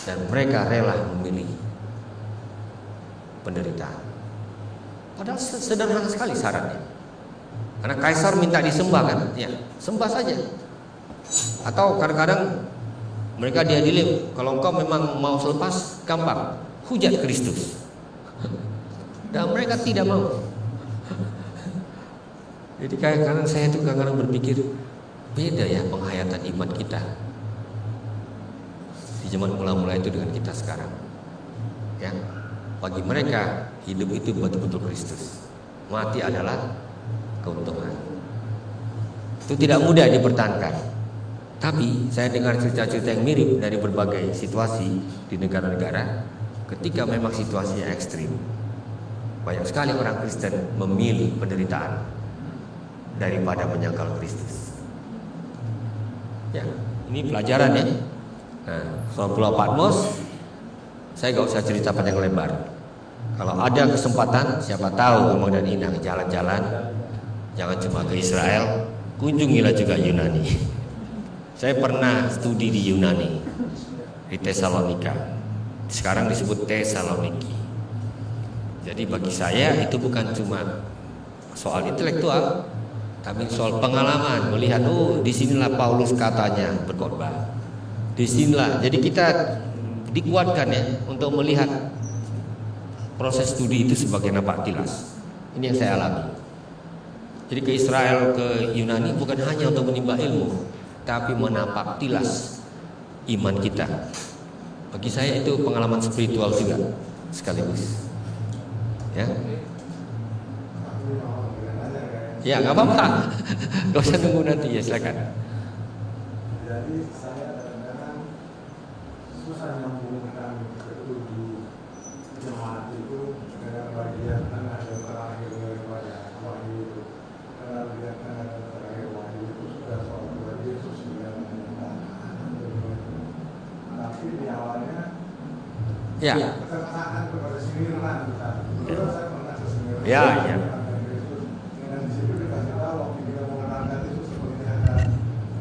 S1: Dan mereka rela memilih penderitaan. Padahal sederhana sekali syaratnya. Karena kaisar minta disembah kan, ya sembah saja. Atau kadang-kadang mereka diadili, kalau engkau memang mau selepas, gampang, hujat Kristus. Dan mereka tidak mau. Jadi kadang-kadang saya itu kadang-kadang berpikir, beda ya penghayatan iman kita di zaman mula-mula itu dengan kita sekarang. Ya, bagi mereka hidup itu betul-betul Kristus. Mati adalah keuntungan. Itu tidak mudah dipertahankan. Tapi saya dengar cerita-cerita yang mirip dari berbagai situasi di negara-negara ketika memang situasinya ekstrim. Banyak sekali orang Kristen memilih penderitaan daripada menyangkal Kristus. Ya, ini pelajaran ya. Nah, soal Pulau Patmos saya gak usah cerita panjang lebar. Kalau ada kesempatan, siapa tahu Amang dan Inang jalan-jalan, jangan cuma ke Israel, kunjungilah juga Yunani. Saya pernah studi di Yunani, di Tesalonika. Sekarang disebut Tesaloniki. Jadi bagi saya itu bukan cuma soal intelektual, tapi soal pengalaman, melihat disinilah Paulus katanya berkhotbah. Disinilah. Jadi kita dikuatkan ya untuk melihat proses studi itu sebagai napak tilas. Ini yang saya alami. Jadi ke Israel, ke Yunani bukan hanya untuk menimba ilmu, tapi menapak tilas iman kita. Bagi saya itu pengalaman spiritual juga sekaligus. Ya, ya nggak apa-apa, nggak usah tunggu nanti ya, silakan.
S3: Jadi saya kadang-kadang susah nyambungkan ketujuh jemaat itu dengan bagian tengah dan terakhir daripada wahyu itu. Karena bagian tengah dan terakhir wahyu itu sudah soal Tuhan Yesus yang menyatakan. Tapi di awalnya keterangan kepada Smyrna bukan. Betul saya pernah ke Smyrna.
S1: Ya.
S3: Dan di situ dikasih tahu waktu kita mengenalkan itu seperti akan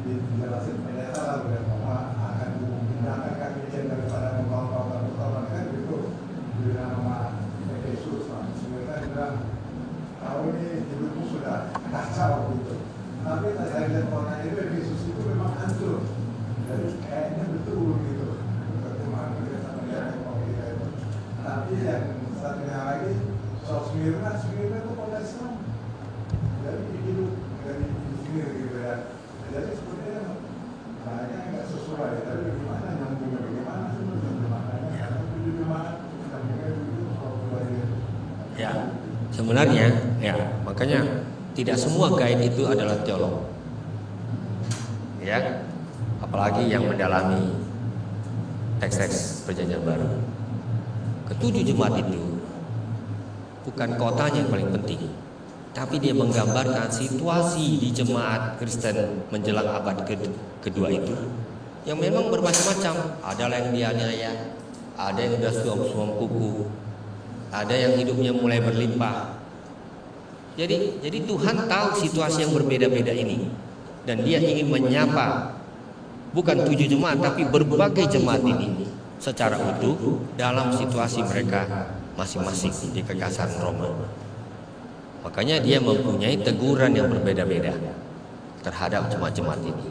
S3: dijelasin pendeta lalu dan bahwa akan memindahkan kaki daripada membawa pertolongan kan gitu. Di nama Yesus, Smyrna bilang tahu ini hidupmu sudah kacau gitu. Tapi saya lihat orang itu Yesus itu memang hancur. Jadi kayaknya betul gitu. Tapi yang satunya lagi soal Smyrna itu kota Islam. Jadi hidup dari sendiri gitu ya. Jadi sebenarnya banyak nggak sesuai. Tapi bagaimana nyambungnya, bagaimana sebenarnya
S1: Ya, sebenarnya ya makanya tidak semua guide itu adalah teolog. Ya, apalagi yang mendalami teks-teks Perjanjian Baru. Ketujuh jemaat itu bukan kotanya yang paling penting, tapi dia menggambarkan situasi di jemaat Kristen menjelang abad kedua itu yang memang bermacam-macam. Ada yang dianiaya, ada yang sudah suam-suam kuku, ada yang hidupnya mulai berlimpah. Jadi Tuhan tahu situasi yang berbeda-beda ini, dan Dia ingin menyapa bukan 7 jemaat tapi berbagai jemaat ini secara utuh dalam situasi mereka masing-masing di kekaisaran Roma. Makanya Dia mempunyai teguran yang berbeda-beda terhadap jemaat-jemaat ini.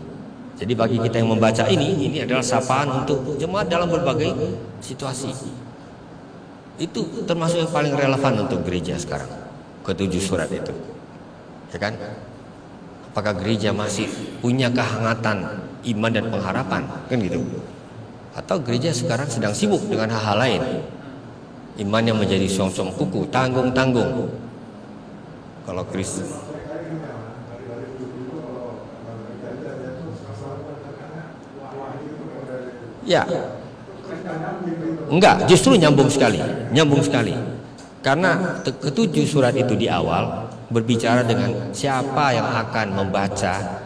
S1: Jadi bagi kita yang membaca ini adalah sapaan untuk jemaat dalam berbagai situasi. Itu termasuk yang paling relevan untuk gereja sekarang. Ketujuh surat itu, ya kan? Apakah gereja masih punya kehangatan iman dan pengharapan, kan gitu? Atau gereja sekarang sedang sibuk dengan hal-hal lain? Iman yang menjadi song-song kuku, tanggung-tanggung. Kalau Kristen, ya, enggak, justru nyambung sekali. Karena ketujuh surat itu di awal berbicara dengan siapa yang akan membaca,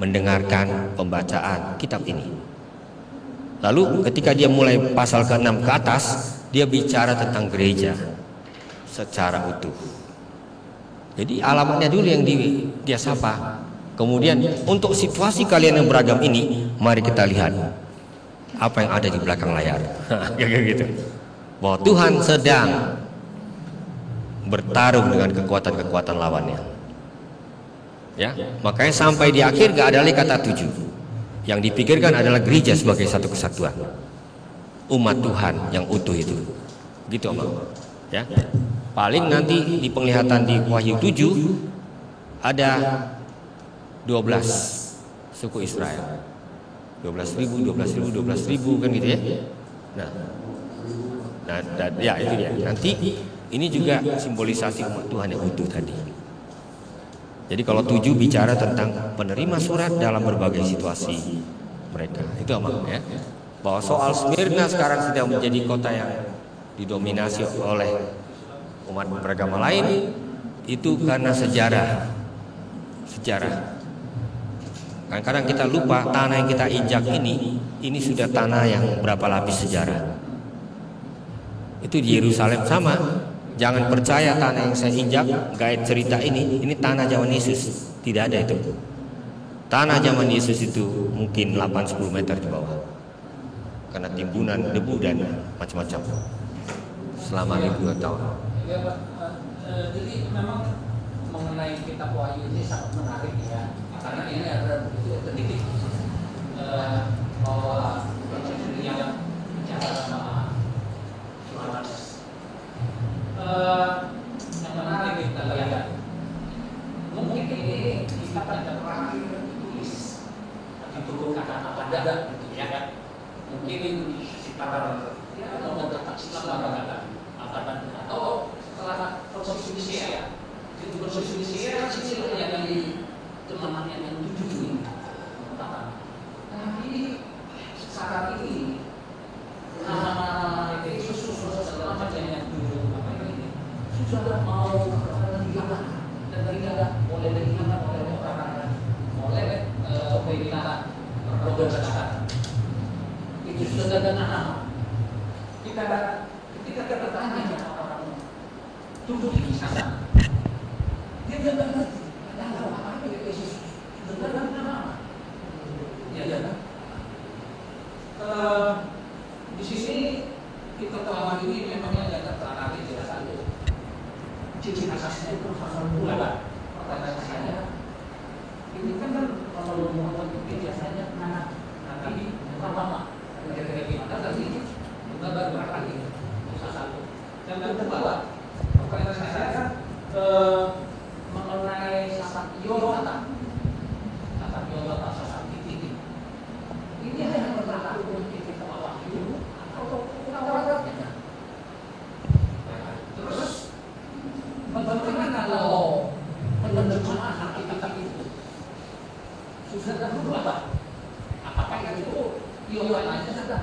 S1: mendengarkan pembacaan kitab ini. Lalu ketika dia mulai pasal ke-6 ke atas, dia bicara tentang gereja secara utuh. Jadi alamatnya dulu yang dia sapa. Kemudian untuk situasi kalian yang beragam ini, mari kita lihat apa yang ada di belakang layar. Kayak gitu. Bahwa Tuhan sedang bertarung dengan kekuatan-kekuatan lawannya. Ya, makanya sampai di akhir gak ada lagi kata 7. Yang dipikirkan adalah gereja sebagai satu kesatuan, umat Tuhan yang utuh itu. Gitu, Om. Ya. Paling nanti di penglihatan di Wahyu 7 ada 12 suku Israel. 12.000 kan gitu ya. Nah, ya itu dia. Nanti ini juga simbolisasi umat Tuhan yang utuh tadi. Jadi kalau 7 bicara tentang penerima surat dalam berbagai situasi mereka. Itu Amang ya. Bahwa soal Smyrna sekarang sedang menjadi kota yang didominasi oleh umat beragama lain, itu karena sejarah. Kadang-kadang kita lupa tanah yang kita injak ini sudah tanah yang berapa lapis sejarah. Itu di Yerusalem sama. Jangan percaya tanah yang saya injak, guide cerita ini tanah zaman Yesus. Tidak ada itu. Tanah zaman Yesus itu mungkin 8-10 meter di bawah. Karena timbunan debu dan macam-macam selama ribuan tahun.
S2: Ya, Pak. Jadi memang mengenai kitab Wahyu ini sangat menarik ya. Karena ini ada titik bahwa yang bicara sama Yohanes. Yang menarik kita lihat, mungkin ini kitab yang terakhir ditulis diturunkan ada gitu ya kan? Mungkin sekitar atau setelah proses Indonesia, itu proses Indonesia yang dari teman-teman yang 7 ini. Kenapa sudah mau dihilangkan dan tidak boleh dihilangkan oleh orang oleh pemerintah berdasarkan itu sudah sederhana. Kita bertanya orang duduk di sana, dia tidak ngerti ada apa Yesus sederhana. Ya kan? Di sini kita tahu ini memangnya ada keterangan jelas saja. Ciri khasnya itu pasal mula. Pertanyaan saya, ini kan kalau Muhammad itu biasanya nanti pertama dari kita tadi kita baru lagi satu. Yang kedua, pertanyaan saya mengenai sasat Yonatan, sasat titik. Ini yang berlaku untuk kita wahyu atau kita. Terus bagaimana kalau penerjemahan kitab itu sudah berubah? Apakah itu Yohananya sudah?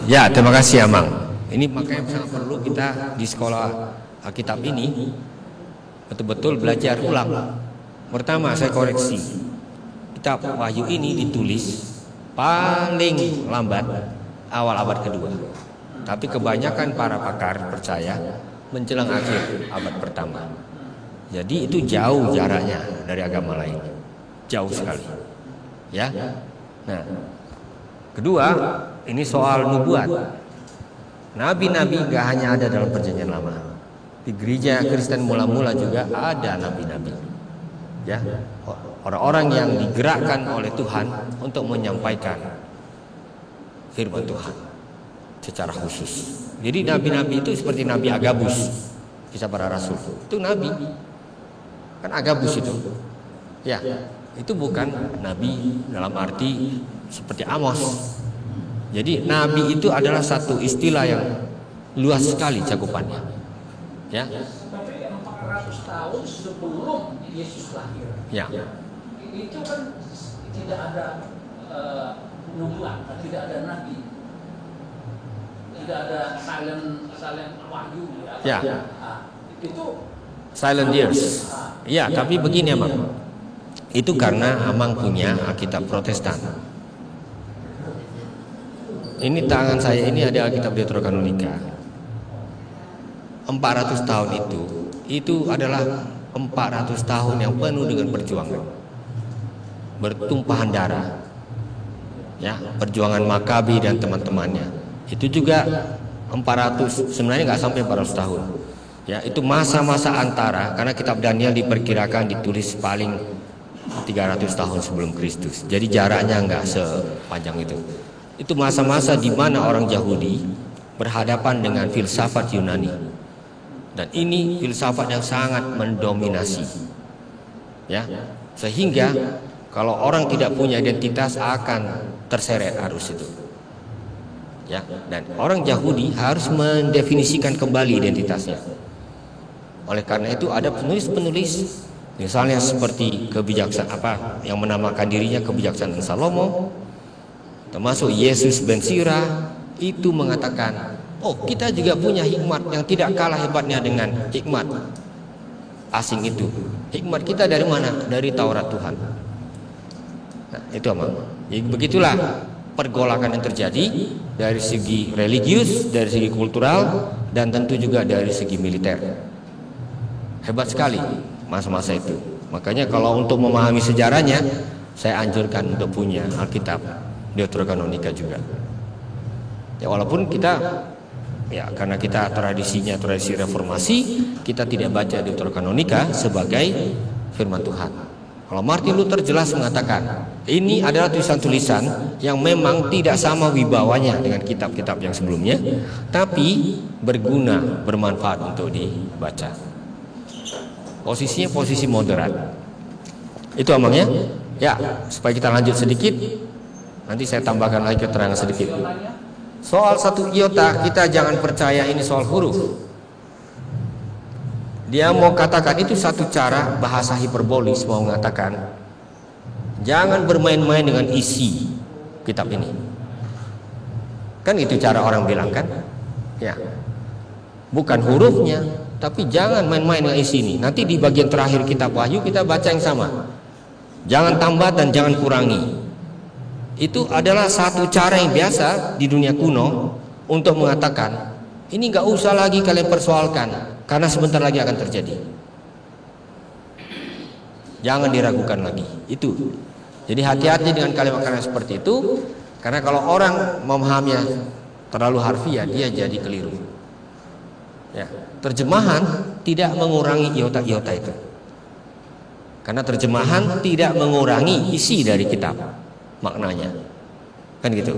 S1: Ya, terima kasih Amang. Ini makanya sangat perlu kita di sekolah Alkitab ini betul-betul belajar ulang. Pertama, saya koreksi. Kitab Wahyu ini ditulis paling lambat awal abad kedua. Tapi kebanyakan para pakar percaya menjelang akhir abad pertama. Jadi itu jauh jaraknya dari agama lain. Jauh sekali. Ya. Nah, kedua, ini soal nubuat. Nabi-nabi gak hanya ada dalam perjanjian lama. Di gereja Kristen mula-mula juga ada nabi-nabi. Ya. Orang-orang yang digerakkan oleh Tuhan untuk menyampaikan firman Tuhan secara khusus. Jadi nabi-nabi itu seperti Nabi Agabus, Kisah Para Rasul. Itu nabi. Kan Agabus itu. Ya, itu bukan nabi dalam arti seperti Amos. Jadi nabi itu adalah satu istilah yang luas sekali cakupannya. Ya.
S2: Tapi 400 tahun sebelum Yesus lahir.
S1: Ya.
S2: Itu kan tidak ada nubuat, tidak ada nabi, tidak ada silent wahyu.
S1: Ya.
S2: Itu
S1: Silent years. Ya, tapi begini Amang. Itu karena Amang punya Alkitab Protestan. Ini tangan saya ini ada Alkitab Deuterokanonika. 400 tahun itu adalah 400 tahun yang penuh dengan perjuangan, bertumpahan darah, ya, perjuangan Makabi dan teman-temannya. Itu juga 400, sebenarnya nggak sampai 400 tahun. Ya, itu masa-masa antara, karena kitab Daniel diperkirakan ditulis paling 300 tahun sebelum Kristus. Jadi jaraknya nggak sepanjang itu. Itu masa-masa di mana orang Yahudi berhadapan dengan filsafat Yunani. Dan ini filsafat yang sangat mendominasi. Ya, sehingga kalau orang tidak punya identitas akan terseret arus itu. Ya, dan orang Yahudi harus mendefinisikan kembali identitasnya. Oleh karena itu ada penulis-penulis, misalnya seperti kebijaksanaan yang menamakan dirinya kebijaksanaan Salomo, termasuk Yesus ben Sira, itu mengatakan, oh, kita juga punya hikmat yang tidak kalah hebatnya dengan hikmat asing itu. Hikmat kita dari mana? Dari Taurat Tuhan. Nah, itu Amang. Jadi begitulah pergolakan yang terjadi dari segi religius, dari segi kultural, dan tentu juga dari segi militer. Hebat sekali masa-masa itu. Makanya kalau untuk memahami sejarahnya, saya anjurkan untuk punya Alkitab Deuterokanonika juga. Ya, walaupun kita, ya, karena kita tradisi reformasi, kita tidak baca Deuterokanonika sebagai firman Tuhan. Kalau Martin Luther jelas mengatakan, ini adalah tulisan-tulisan yang memang tidak sama wibawanya dengan kitab-kitab yang sebelumnya, tapi berguna, bermanfaat untuk dibaca. Posisinya posisi moderat. Itu Amangnya. Ya, supaya kita lanjut sedikit, nanti saya tambahkan lagi keterangan sedikit. Soal satu iota, kita jangan percaya ini soal huruf. Dia mau katakan itu satu cara bahasa hiperbolis, mau mengatakan jangan bermain-main dengan isi kitab ini. Kan itu cara orang bilang kan? Ya. Bukan hurufnya, Tapi jangan main-main dengan isi ini. Nanti di bagian terakhir kitab Wahyu kita baca yang sama. Jangan tambah dan jangan kurangi. Itu adalah satu cara yang biasa di dunia kuno untuk mengatakan ini nggak usah lagi kalian persoalkan karena sebentar lagi akan terjadi. Jangan diragukan lagi. Itu. Jadi hati-hati dengan kalimat-kalimat seperti itu, karena kalau orang memahaminya terlalu harfiah dia jadi keliru. Ya, terjemahan tidak mengurangi iota-iota itu. Karena terjemahan tidak mengurangi isi dari kitab, maknanya. Kan gitu.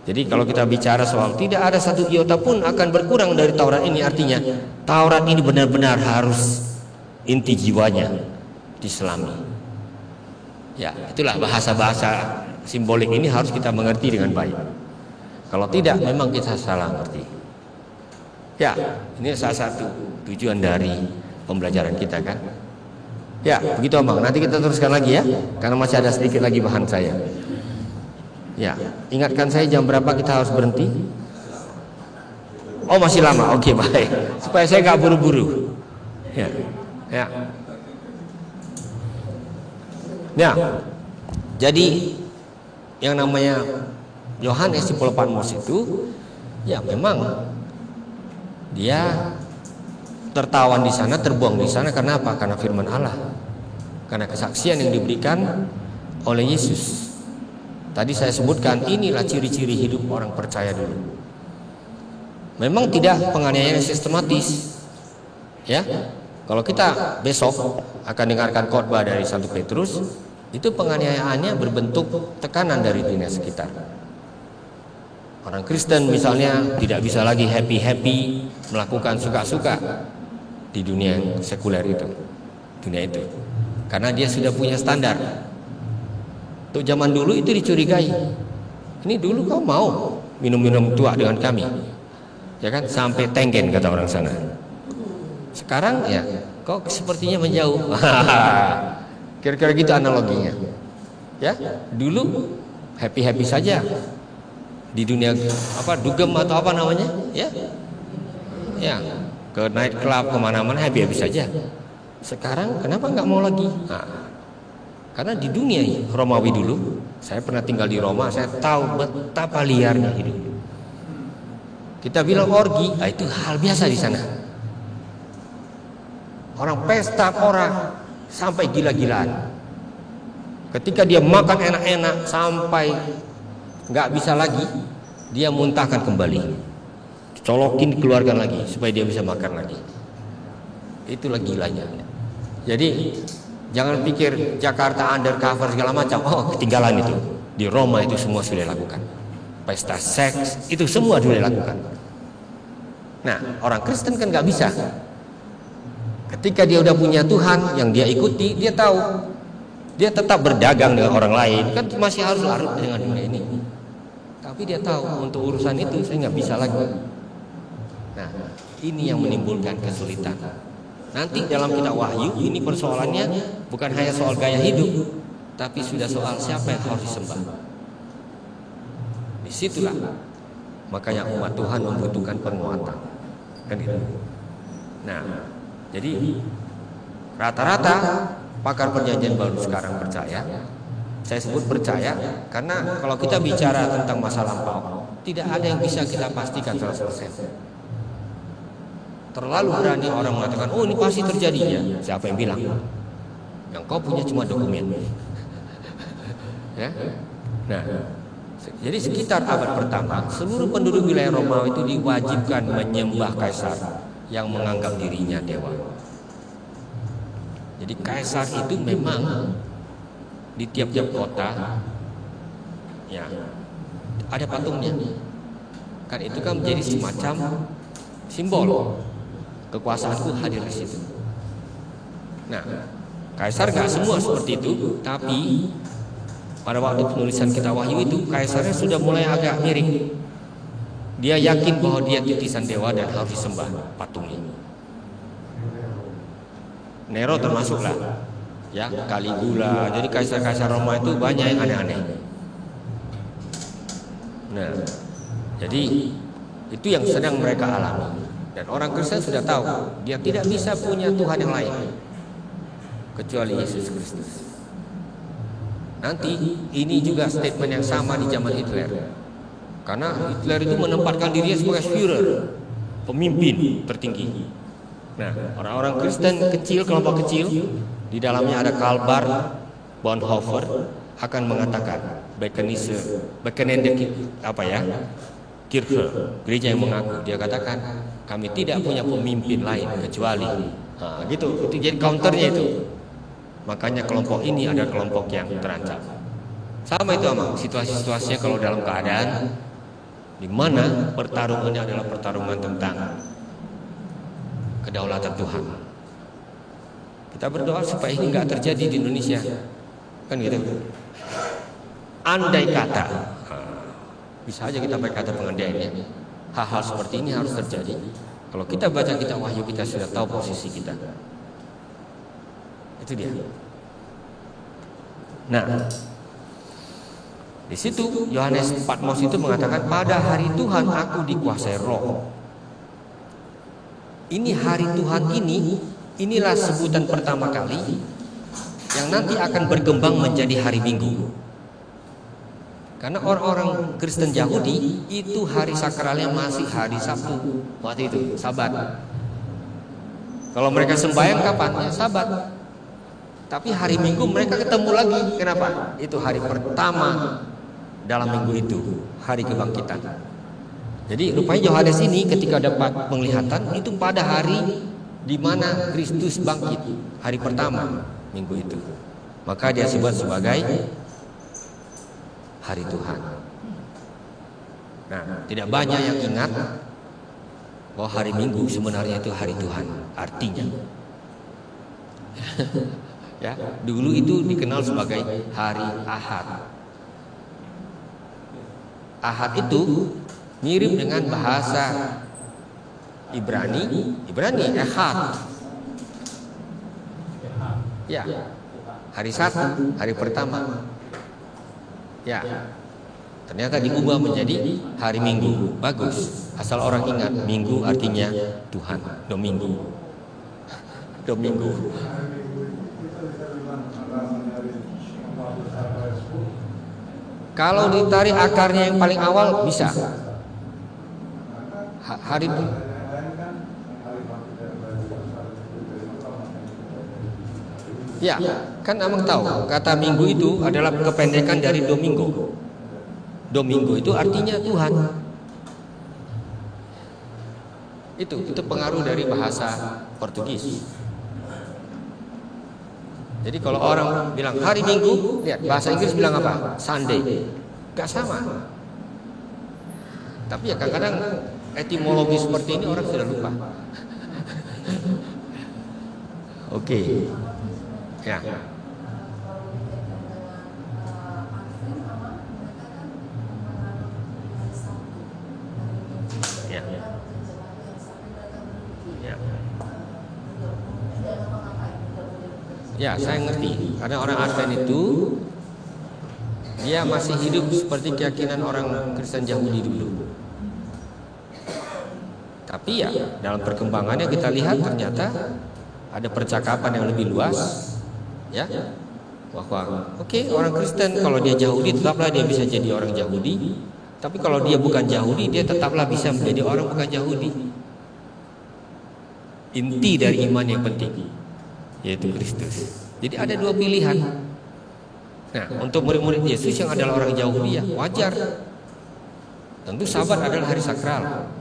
S1: Jadi kalau kita bicara soal tidak ada satu iota pun akan berkurang dari Taurat ini, artinya Taurat ini benar-benar harus inti jiwanya diselami. Ya, itulah bahasa-bahasa simbolik ini harus kita mengerti dengan baik. Kalau tidak, memang kita salah mengerti. Ya, ini salah satu tujuan dari pembelajaran kita kan. Ya, begitu Abang. Nanti kita teruskan lagi ya, karena masih ada sedikit lagi bahan saya. Ya, ingatkan saya jam berapa kita harus berhenti. Oh, masih lama. Oke, baik. Supaya saya nggak buru-buru. Ya, ya. Ya, jadi yang namanya Yohanes di Pulau Patmos itu, ya memang dia tertawan di sana, terbuang di sana karena apa? Karena firman Allah, karena kesaksian yang diberikan oleh Yesus. Tadi saya sebutkan inilah ciri-ciri hidup orang percaya dulu. Memang tidak penganiayaan sistematis, ya. Kalau kita besok akan dengarkan khotbah dari 1 Petrus, itu penganiayaannya berbentuk tekanan dari dunia sekitar. Orang Kristen misalnya tidak bisa lagi happy-happy melakukan suka-suka di dunia yang sekuler itu, dunia itu, karena dia sudah punya standar. Untuk zaman dulu itu dicurigai. Ini dulu kau mau minum-minum tua dengan kami, ya kan, sampai tenggen kata orang sana. Sekarang ya kok sepertinya menjauh. Kira-kira gitu analoginya. Ya, dulu happy-happy saja di dunia apa dugem atau apa namanya, ya. Ya, ke night club kemana-mana happy-happy saja. Sekarang kenapa nggak mau lagi? Nah, karena di dunia Romawi dulu, saya pernah tinggal di Roma, saya tahu betapa liarnya hidup. Kita bilang orgi, nah itu hal biasa di sana. Orang pesta orang sampai gila-gilaan. Ketika dia makan enak-enak sampai nggak bisa lagi, dia muntahkan kembali, colokin keluarkan lagi supaya dia bisa makan lagi. Itulah gilanya. Jadi jangan pikir Jakarta undercover segala macam. Oh, ketinggalan itu. Di Roma itu semua sudah dilakukan. Pesta seks itu semua sudah dilakukan. Nah, orang Kristen kan nggak bisa. Ketika dia udah punya Tuhan yang dia ikuti, dia tahu dia tetap berdagang dengan orang lain, kan masih harus larut dengan dunia ini. Tapi dia tahu untuk urusan itu saya nggak bisa lagi. Nah, ini yang menimbulkan kesulitan. Nanti dalam kitab Wahyu ini persoalannya bukan hanya soal gaya hidup, tapi sudah soal siapa yang harus disembah. Disitulah makanya umat Tuhan membutuhkan penguatan, kan gitu. Nah, jadi rata-rata pakar perjanjian baru sekarang percaya, saya sebut percaya karena kalau kita bicara tentang masa lampau, tidak ada yang bisa kita pastikan 100%. Terlalu berani orang mengatakan, oh ini pasti terjadi ya. Siapa yang bilang? Yang kau punya cuma dokumen. Ya? Nah, jadi sekitar abad pertama, seluruh penduduk wilayah Romawi itu diwajibkan menyembah kaisar yang menganggap dirinya dewa. Jadi kaisar itu memang di tiap-tiap kota, ya, ada patungnya. Kan itu kan menjadi semacam simbol kekuasaanku hadir di situ. Nah, kaisar gak semua seperti itu, tapi pada waktu penulisan kitab Wahyu itu kaisarnya sudah mulai agak miring. Dia yakin bahwa dia titisan dewa dan harus disembah patungnya. Nero termasuklah, ya, Caligula. Jadi kaisar-kaisar Roma itu banyak yang aneh-aneh. Nah, jadi itu yang sedang mereka alami. Dan orang Kristen sudah tahu dia tidak bisa punya Tuhan yang lain kecuali Yesus Kristus. Nanti ini juga statement yang sama di zaman Hitler. Karena Hitler itu menempatkan dirinya sebagai Führer, pemimpin tertinggi. Nah, orang-orang Kristen kecil, kelompok kecil, di dalamnya ada Karl Barth, Bonhoeffer akan mengatakan Kirche, gereja yang mengaku. Dia katakan kami tidak punya pemimpin lain kecuali gitu. Itu jadi counternya itu. Makanya kelompok ini adalah kelompok yang terancam. Sama itu sama situasi-situasinya kalau dalam keadaan di mana pertarungannya adalah pertarungan tentang kedaulatan Tuhan. Kita berdoa supaya ini nggak terjadi di Indonesia, kan gitu. Andai kata, bisa aja kita berkata pengandaian ya. Hal-hal seperti ini harus terjadi. Kalau kita baca kitab Wahyu, kita sudah tahu posisi kita. Itu dia. Nah, di situ Yohanes Patmos itu mengatakan pada hari Tuhan aku dikuasai roh. Ini hari Tuhan inilah sebutan pertama kali yang nanti akan berkembang menjadi hari Minggu. Karena orang-orang Kristen Yahudi itu hari sakralnya masih hari Sabtu waktu itu, Sabat. Kalau mereka sembahyang kapan? Ya Sabat. Tapi hari Minggu mereka ketemu lagi. Kenapa? Itu hari pertama dalam minggu itu, hari kebangkitan. Jadi rupanya Yohanes ini ketika dapat penglihatan itu pada hari di mana Kristus bangkit, hari pertama minggu itu. Maka dia sebut sebagai hari Tuhan. Nah, tidak banyak yang ingat bahwa hari Minggu sebenarnya itu hari Tuhan. Artinya, ya, dulu itu dikenal sebagai hari Ahad. Ahad itu mirip dengan bahasa Ibrani Ahad. Ya, hari Sabtu, hari pertama. Ya, ternyata diubah menjadi hari Minggu. Bagus, asal orang ingat Minggu artinya Tuhan. Domingo. Kalau ditarik akarnya yang paling awal bisa. Hari ya, kan abang tahu kata minggu itu adalah kependekan dari Domingo. Domingo itu artinya Tuhan. Itu pengaruh dari bahasa Portugis. Jadi kalau orang bilang hari Minggu, lihat bahasa Inggris bilang apa? Sunday. Gak sama. Tapi ya kadang-kadang etimologi seperti ini orang sudah lupa. Oke. Ya. Ya. Ya, saya ngerti. Karena orang Advent itu dia masih hidup seperti keyakinan orang Kristen Yahudi dulu. Tapi ya, dalam perkembangannya kita lihat ternyata ada percakapan yang lebih luas. Ya, bahwa orang Kristen kalau dia Yahudi tetaplah dia bisa jadi orang Yahudi. Tapi kalau dia bukan Yahudi dia tetaplah bisa menjadi orang bukan Yahudi. Inti dari iman yang penting yaitu Kristus. Jadi ada dua pilihan. Nah, untuk murid-murid Yesus yang adalah orang Yahudi ya wajar. Tentu Sabat adalah hari sakral.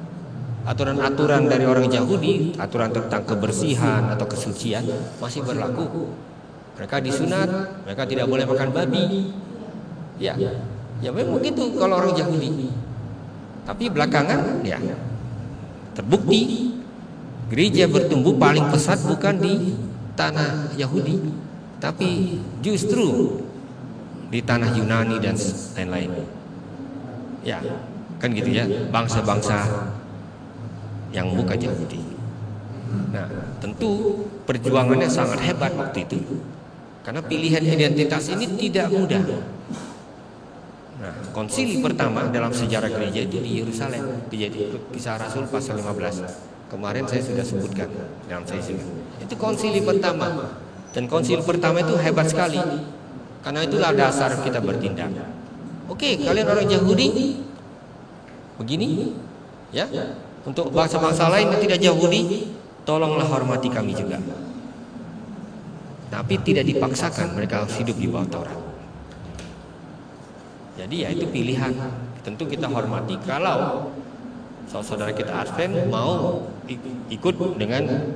S1: Aturan-aturan dari orang Yahudi, aturan tentang kebersihan atau kesucian masih berlaku. Mereka disunat, mereka tidak boleh makan babi. Ya memang begitu kalau orang Yahudi. Tapi belakangan ya terbukti gereja bertumbuh paling pesat bukan di tanah Yahudi, tapi justru di tanah Yunani dan lain-lain. Ya, kan gitu ya, bangsa-bangsa yang bukan Yahudi. Nah, tentu perjuangannya sangat hebat waktu itu. Karena pilihan identitas ini tidak mudah. Nah, konsili pertama dalam sejarah gereja itu di Yerusalem, di Kisah Rasul pasal 15. Kemarin saya sudah sebutkan dalam sesi itu konsili pertama. Dan konsili pertama itu hebat sekali. Karena itulah dasar kita bertindak. Oke, kalian orang Yahudi begini, ya. Untuk bangsa-bangsa lain yang tidak Yahudi, tolonglah hormati kami juga. Tapi tidak dipaksakan mereka harus hidup di bawah Taurat. Jadi ya itu pilihan. Tentu kita hormati kalau saudara kita Advent mau ikut dengan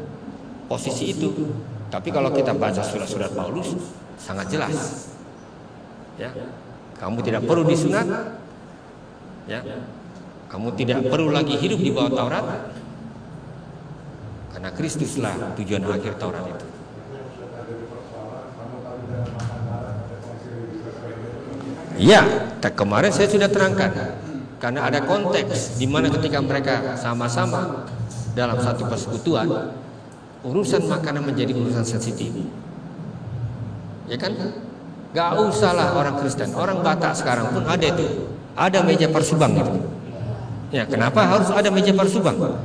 S1: posisi itu. Tapi kalau kita baca surat-surat Paulus sangat jelas. Ya. Kamu tidak perlu disunat. Ya. Kamu tidak perlu lagi hidup di bawah Taurat. Karena Kristuslah tujuan akhir Taurat itu. Ya, kemarin saya sudah terangkan. Karena ada konteks di mana ketika mereka sama-sama dalam satu persekutuan, urusan makanan menjadi urusan sensitif. Ya kan? Gak usahlah orang Kristen, orang Batak sekarang pun ada itu. Ada meja persubang itu. Ya, kenapa harus ada meja persubang?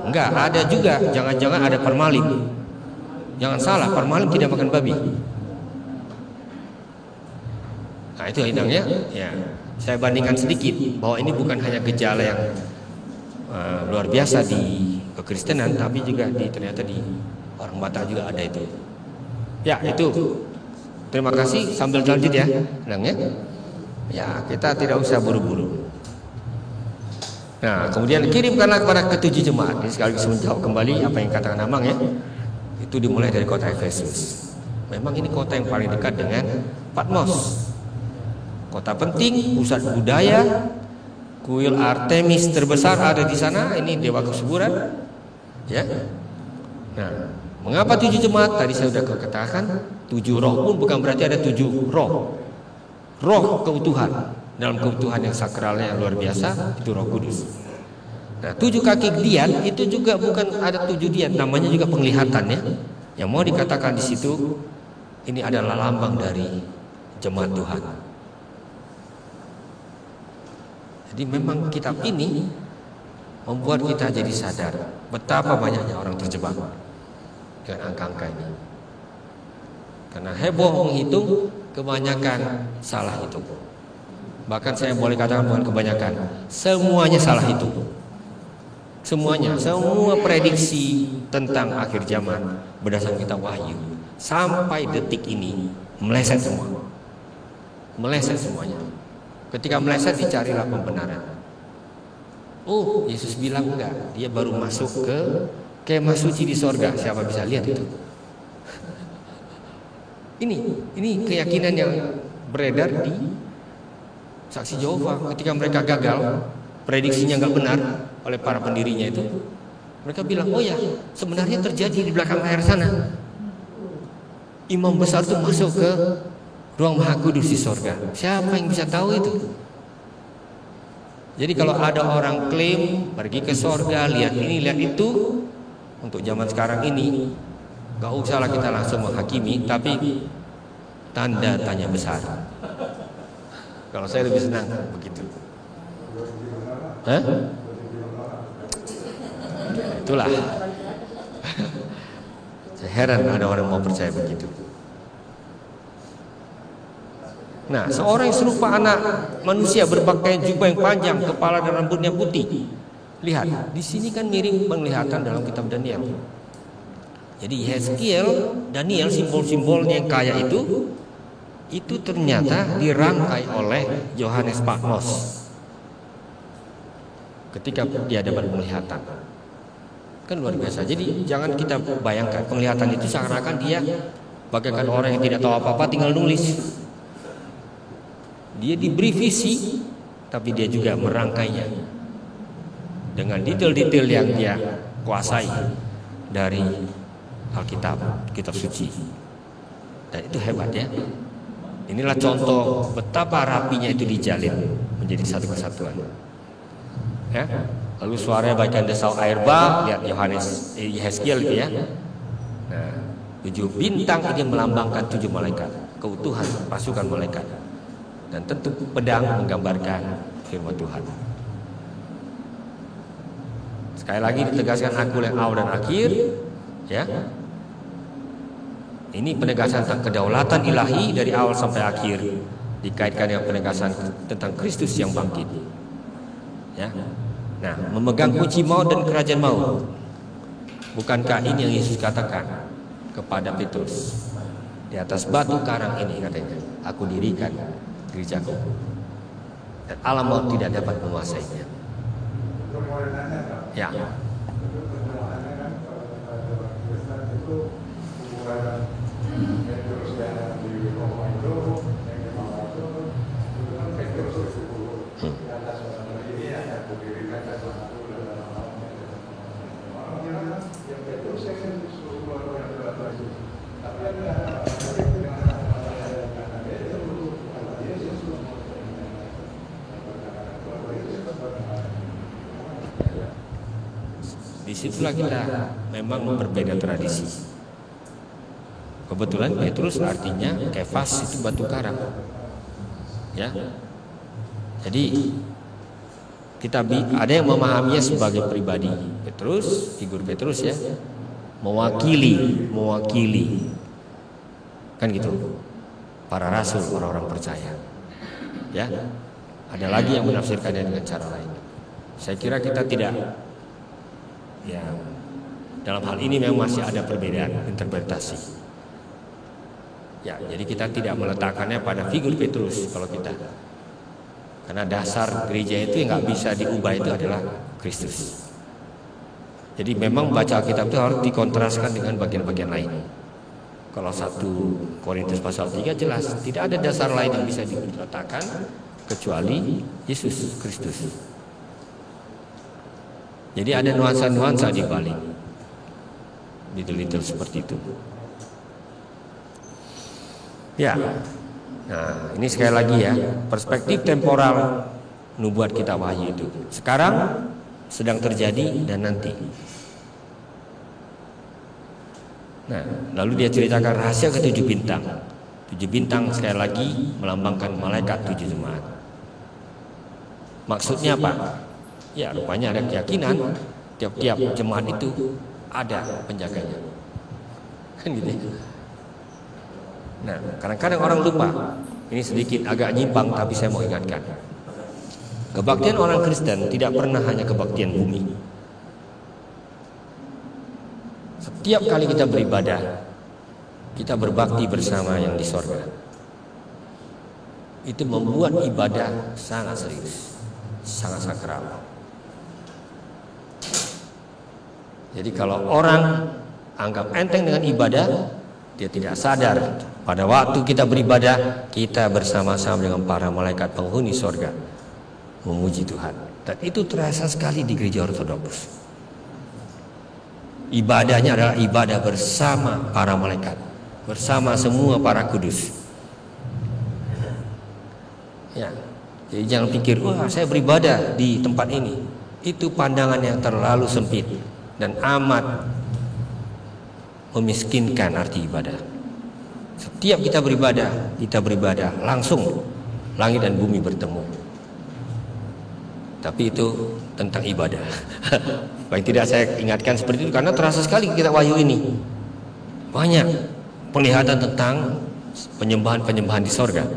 S1: Enggak, ada juga. Jangan-jangan ada permalin. Jangan salah, permalin tidak makan babi. Nah itu hidangnya. Ya, saya bandingkan sedikit bahwa ini bukan hanya gejala yang luar biasa di kekristenan, tapi juga ternyata di orang Batak juga ada itu. Ya itu. Terima kasih. Sambil lanjut ya, hidangnya. Ya kita tidak usah buru-buru. Nah kemudian kirimkanlah kepada ketujuh jemaat. Ini sekaligus menjawab kembali apa yang katakan Amang ya. Itu dimulai dari kota Efesus. Memang ini kota yang paling dekat dengan Patmos. Kota penting, pusat budaya. Kuil Artemis terbesar ada di sana. Ini dewa kesuburan. Ya. Nah, mengapa 7 jemaat? Tadi saya sudah katakan 7 roh pun bukan berarti ada 7 roh. Roh keutuhan. Dalam keutuhan yang sakralnya yang luar biasa itu Roh Kudus. Nah, 7 kaki dian itu juga bukan ada 7 dian, namanya juga penglihatan ya. Yang mau dikatakan di situ ini adalah lambang dari jemaat Tuhan. Jadi memang kitab ini membuat kita jadi sadar betapa banyaknya orang terjebak dengan angka-angka ini. Karena heboh menghitung, kebanyakan salah hitung. Bahkan saya boleh katakan bukan kebanyakan, semuanya salah hitung. Semuanya, semua prediksi tentang akhir zaman berdasarkan kitab Wahyu sampai detik ini meleset semua. Meleset semuanya. Ketika meleset dicarilah pembenaran. Oh, Yesus bilang enggak, dia baru masuk ke kemah suci di sorga. Siapa bisa lihat itu? Ini keyakinan yang beredar di Saksi Yehova. Ketika mereka gagal, prediksinya nggak benar oleh para pendirinya itu, mereka bilang, oh ya, sebenarnya terjadi di belakang layar sana. Imam besar itu masuk ke ruang Maha Kudus di sorga. Siapa yang bisa tahu itu? Jadi kalau ada orang klaim pergi ke sorga, lihat ini, lihat itu, untuk zaman sekarang ini, nggak usahlah kita langsung menghakimi, tapi tanda tanya besar. Kalau saya lebih senang begitu. Hah? Itulah. Saya heran ada orang mau percaya begitu. Nah, seorang yang serupa anak manusia berpakaian jubah yang panjang, kepala dan rambutnya putih. Lihat, di sini kan mirip penglihatan dalam kitab Daniel. Jadi Yeskiel, Daniel, simbol-simbolnya yang kaya itu ternyata dirangkai oleh Yohanes Patmos ketika dia dapat penglihatan. Kan luar biasa. Jadi jangan kita bayangkan penglihatan itu seakan-akan dia bagaikan orang yang tidak tahu apa-apa tinggal nulis. Dia diberi visi, tapi dia juga merangkainya dengan detail-detail yang dia kuasai dari Alkitab, kitab suci. Dan itu hebat ya. Inilah contoh betapa rapinya itu dijalin menjadi satu kesatuan. Ya. Lalu suaranya bagaikan desau air bah, lihat Yeskiel itu ya. Nah, 7 bintang ini melambangkan 7 malaikat, keutuhan pasukan malaikat. Dan tentu pedang menggambarkan firman Tuhan. Sekali lagi ditegaskan aku yang awal dan akhir, ya. Ini penegasan tentang kedaulatan ilahi dari awal sampai akhir, dikaitkan dengan penegasan tentang Kristus yang bangkit. Ya. Nah, memegang kunci maut dan kerajaan maut. Bukankah ini yang Yesus katakan kepada Petrus? Di atas batu karang ini katanya, aku dirikan gerejaku, dan alam maut tidak dapat menguasainya. Ya. Disitulah kita memang berbeda tradisi. Kebetulan Petrus artinya Kefas itu batu karang, ya. Jadi kita ada yang memahaminya sebagai pribadi Petrus, figur Petrus ya, mewakili, kan gitu. Para rasul, orang-orang percaya, ya. Ada lagi yang menafsirkannya dengan cara lain. Saya kira kita tidak. Ya, dalam hal ini memang masih ada perbedaan interpretasi. Ya, jadi kita tidak meletakkannya pada figur Petrus kalau kita, karena dasar gereja itu yang nggak bisa diubah itu adalah Kristus. Jadi memang baca Alkitab itu harus dikontraskan dengan bagian-bagian lain. Kalau 1 Korintus pasal 3 jelas tidak ada dasar lain yang bisa diletakkan kecuali Yesus Kristus. Jadi ada nuansa-nuansa di balik detail-detail seperti itu. Ya, nah ini sekali lagi ya, perspektif temporal nubuat kitab Wahyu itu sekarang, sedang terjadi, dan nanti. Nah, lalu dia ceritakan rahasia ke-7 bintang. 7 bintang sekali lagi melambangkan malaikat 7 jemaat. Maksudnya apa? Ya, rupanya ada keyakinan tiap-tiap jemaat itu ada penjaganya, kan gitu. Nah, kadang-kadang orang lupa. Ini sedikit agak nyimpang, tapi saya mau ingatkan. Kebaktian orang Kristen tidak pernah hanya kebaktian bumi. Setiap kali kita beribadah, kita berbakti bersama yang di sorga. Itu membuat ibadah sangat serius, sangat sakral. Jadi kalau orang anggap enteng dengan ibadah, dia tidak sadar pada waktu kita beribadah, kita bersama-sama dengan para malaikat penghuni sorga memuji Tuhan. Dan itu terasa sekali di gereja Ortodoks. Ibadahnya adalah ibadah bersama para malaikat, bersama semua para kudus. Ya, jadi jangan pikir, wah saya beribadah di tempat ini. Itu pandangan yang terlalu sempit dan amat memiskinkan arti ibadah. Setiap kita beribadah langsung langit dan bumi bertemu. Tapi itu tentang ibadah. Baik, tidak saya ingatkan seperti itu karena terasa sekali kita Wahyu ini banyak penglihatan tentang penyembahan-penyembahan di sorga.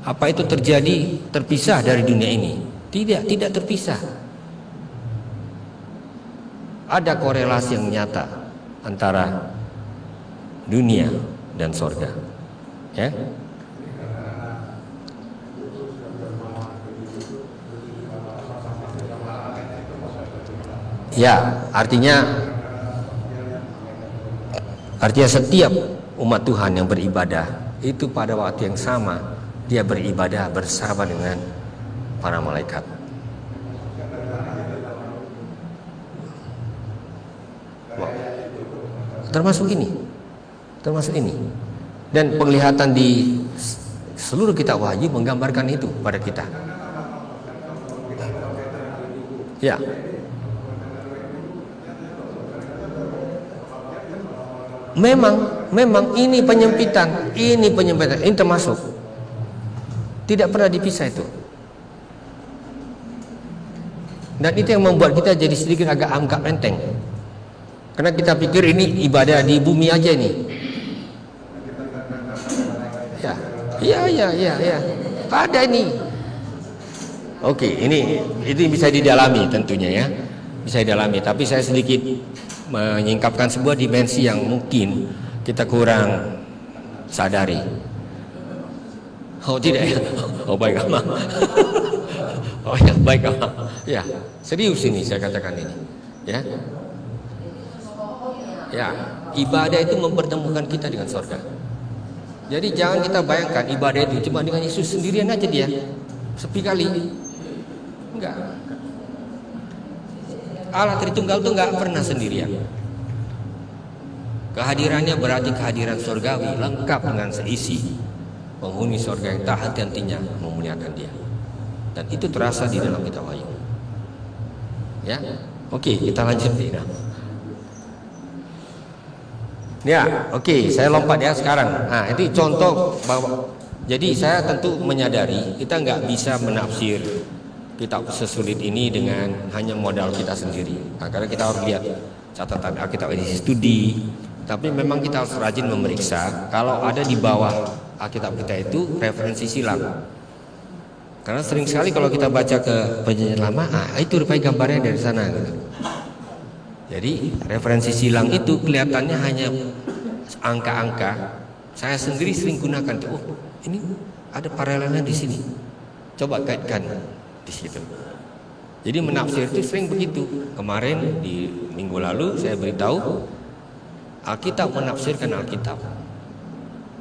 S1: Apa itu terjadi terpisah dari dunia ini? Tidak terpisah. Ada korelasi yang nyata antara dunia dan sorga, ya. Ya, artinya setiap umat Tuhan yang beribadah itu pada waktu yang sama dia beribadah bersama dengan para malaikat. Termasuk ini. Dan penglihatan di seluruh kitab Wahyu menggambarkan itu pada kita. Ya. Memang ini penyempitan, ini termasuk. Tidak pernah dipisah itu. Dan itu yang membuat kita jadi sedikit agak anggap enteng. Karena kita pikir ini ibadah di bumi aja nih. Ya. Ada ini. Oke, itu bisa didalami tentunya ya. Bisa didalami, tapi saya sedikit menyingkapkan sebuah dimensi yang mungkin kita kurang sadari. Oh tidak ya? Oh baik amat. Oh ya baik amat. Ya serius ini saya katakan ini. Ya ibadah itu mempertemukan kita dengan surga. Jadi jangan kita bayangkan ibadah itu cuma dengan Yesus sendirian aja dia. Sepi kali. Enggak. Allah Tritunggal itu enggak pernah sendirian. Kehadirannya berarti kehadiran surgawi lengkap dengan seisi penghuni surga yang tak henti-hentinya memuliakan dia. Dan itu terasa di dalam kitab Wahyu. Ya. Oke, kita lanjut oke, saya lompat ya sekarang. Nah, itu contoh bahwa jadi saya tentu menyadari kita nggak bisa menafsir kitab sesulit ini dengan hanya modal kita sendiri. Nah, karena kita harus lihat catatan Alkitab edisi studi. Tapi memang kita harus rajin memeriksa kalau ada di bawah Alkitab kita itu referensi silang. Karena sering sekali kalau kita baca ke perjanjian lama, itu rupanya gambarnya dari sana gitu. Jadi referensi silang itu kelihatannya hanya angka-angka. Saya sendiri sering gunakan tuh. Oh, ini ada paralelnya di sini. Coba kaitkan di situ. Jadi menafsir itu sering begitu. Kemarin di minggu lalu saya beritahu Alkitab menafsirkan Alkitab.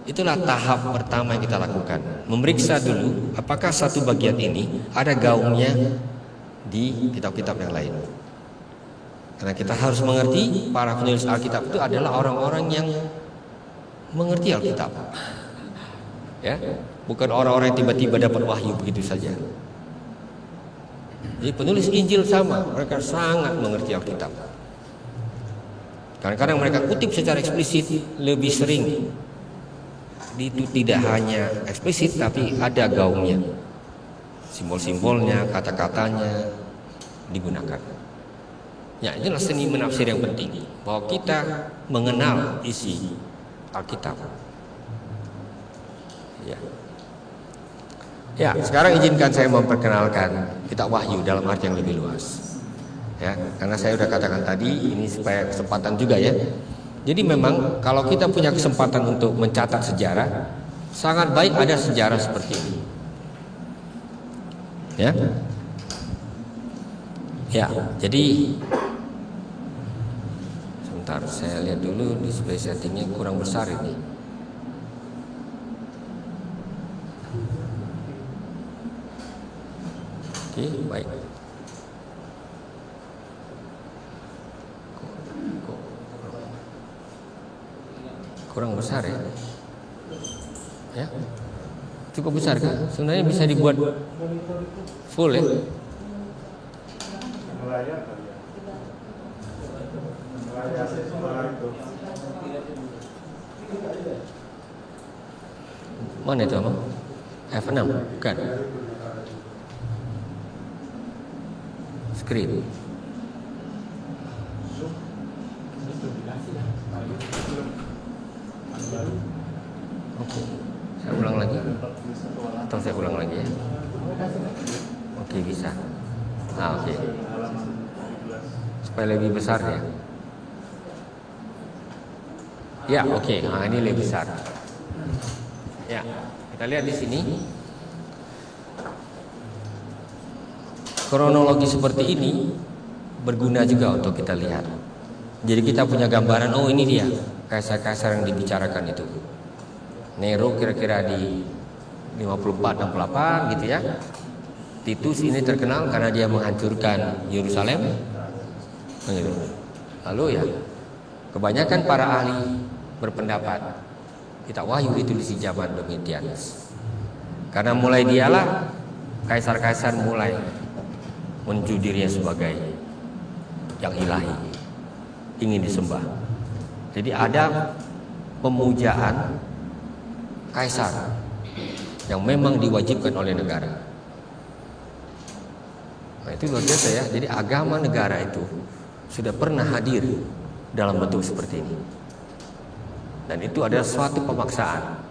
S1: Itulah tahap pertama yang kita lakukan. Memeriksa dulu apakah satu bagian ini ada gaungnya di kitab-kitab yang lain. Karena kita harus mengerti para penulis Alkitab itu adalah orang-orang yang mengerti Alkitab. Ya, bukan orang-orang yang tiba-tiba dapat wahyu begitu saja. Jadi penulis Injil sama, mereka sangat mengerti Alkitab. Kadang-kadang mereka kutip secara eksplisit, lebih sering itu tidak hanya eksplisit tapi ada gaungnya, simbol-simbolnya, kata-katanya digunakan. Ya, inilah seni menafsir yang penting, bahwa kita mengenal isi Alkitab. Ya, sekarang izinkan saya memperkenalkan kitab Wahyu dalam arti yang lebih luas. Ya, karena saya sudah katakan tadi ini supaya kesempatan juga ya. Jadi memang kalau kita punya kesempatan untuk mencatat sejarah, sangat baik ada sejarah seperti ini. Ya, jadi sebentar saya lihat dulu display settingnya kurang besar ini. Oke, baik. Kurang besar ya? Ya, cukup besar kan? Sebenarnya bisa dibuat full ya? Mana itu Abang? F6? Bukan. Screen. Oke, saya ulang lagi atau saya ulang lagi ya? Oke, bisa. Oke. Supaya lebih besar ya. Ya, oke. Ini lebih besar. Ya, kita lihat di sini. Kronologi seperti ini berguna juga untuk kita lihat. Jadi kita punya gambaran, oh ini dia kaisar-kaisar yang dibicarakan itu. Nero kira-kira di 54-68 gitu ya. Titus ini terkenal karena dia menghancurkan Yerusalem. Lalu ya, kebanyakan para ahli berpendapat kitab Wahyu itu di zaman Domitianus. Karena mulai dialah kaisar-kaisar mulai menuju dirinya sebagai yang ilahi, ingin disembah. Jadi ada pemujaan kaisar yang memang diwajibkan oleh negara. Nah, itu luar biasa ya. Jadi agama negara itu sudah pernah hadir dalam bentuk seperti ini. Dan itu adalah suatu pemaksaan.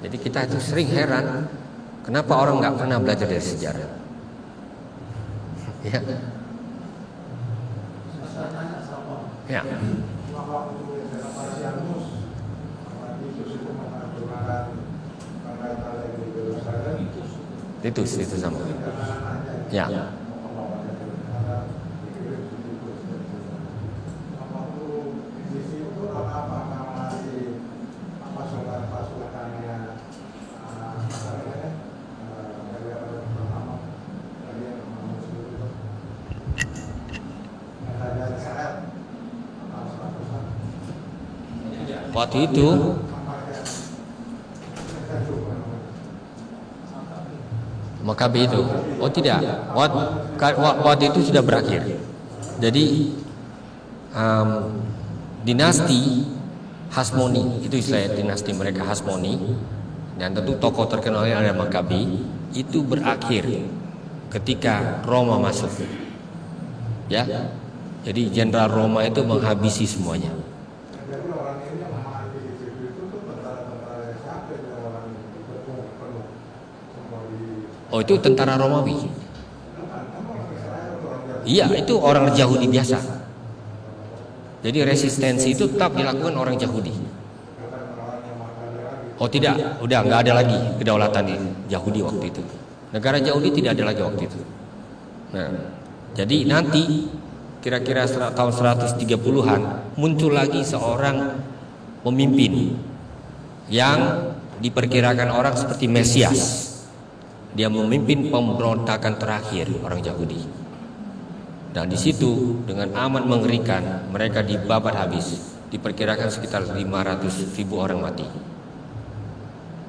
S1: Jadi kita itu sering heran, kenapa orang nggak pernah belajar dari sejarah? Ya. Ya. Titus itu sama. Ya. Waktu itu Makabe itu, oh tidak, waktu itu sudah berakhir. Jadi dinasti Hasmoni, itu istilah dinasti mereka Hasmoni, dan tentu tokoh terkenal yang ada Makabe itu berakhir ketika Roma masuk. Ya, jadi jenderal Roma itu menghabisi semuanya. Oh, itu tentara Romawi. Iya, itu orang Yahudi biasa. Jadi resistensi itu tetap dilakukan orang Yahudi. Oh tidak, udah nggak ada lagi kedaulatan Yahudi waktu itu. Negara Yahudi tidak ada lagi waktu itu. Nah, jadi nanti kira-kira tahun 130-an muncul lagi seorang pemimpin yang diperkirakan orang seperti Mesias. Dia memimpin pemberontakan terakhir orang Yahudi. Dan di situ dengan amat mengerikan mereka dibabat habis. Diperkirakan sekitar 500.000 orang mati.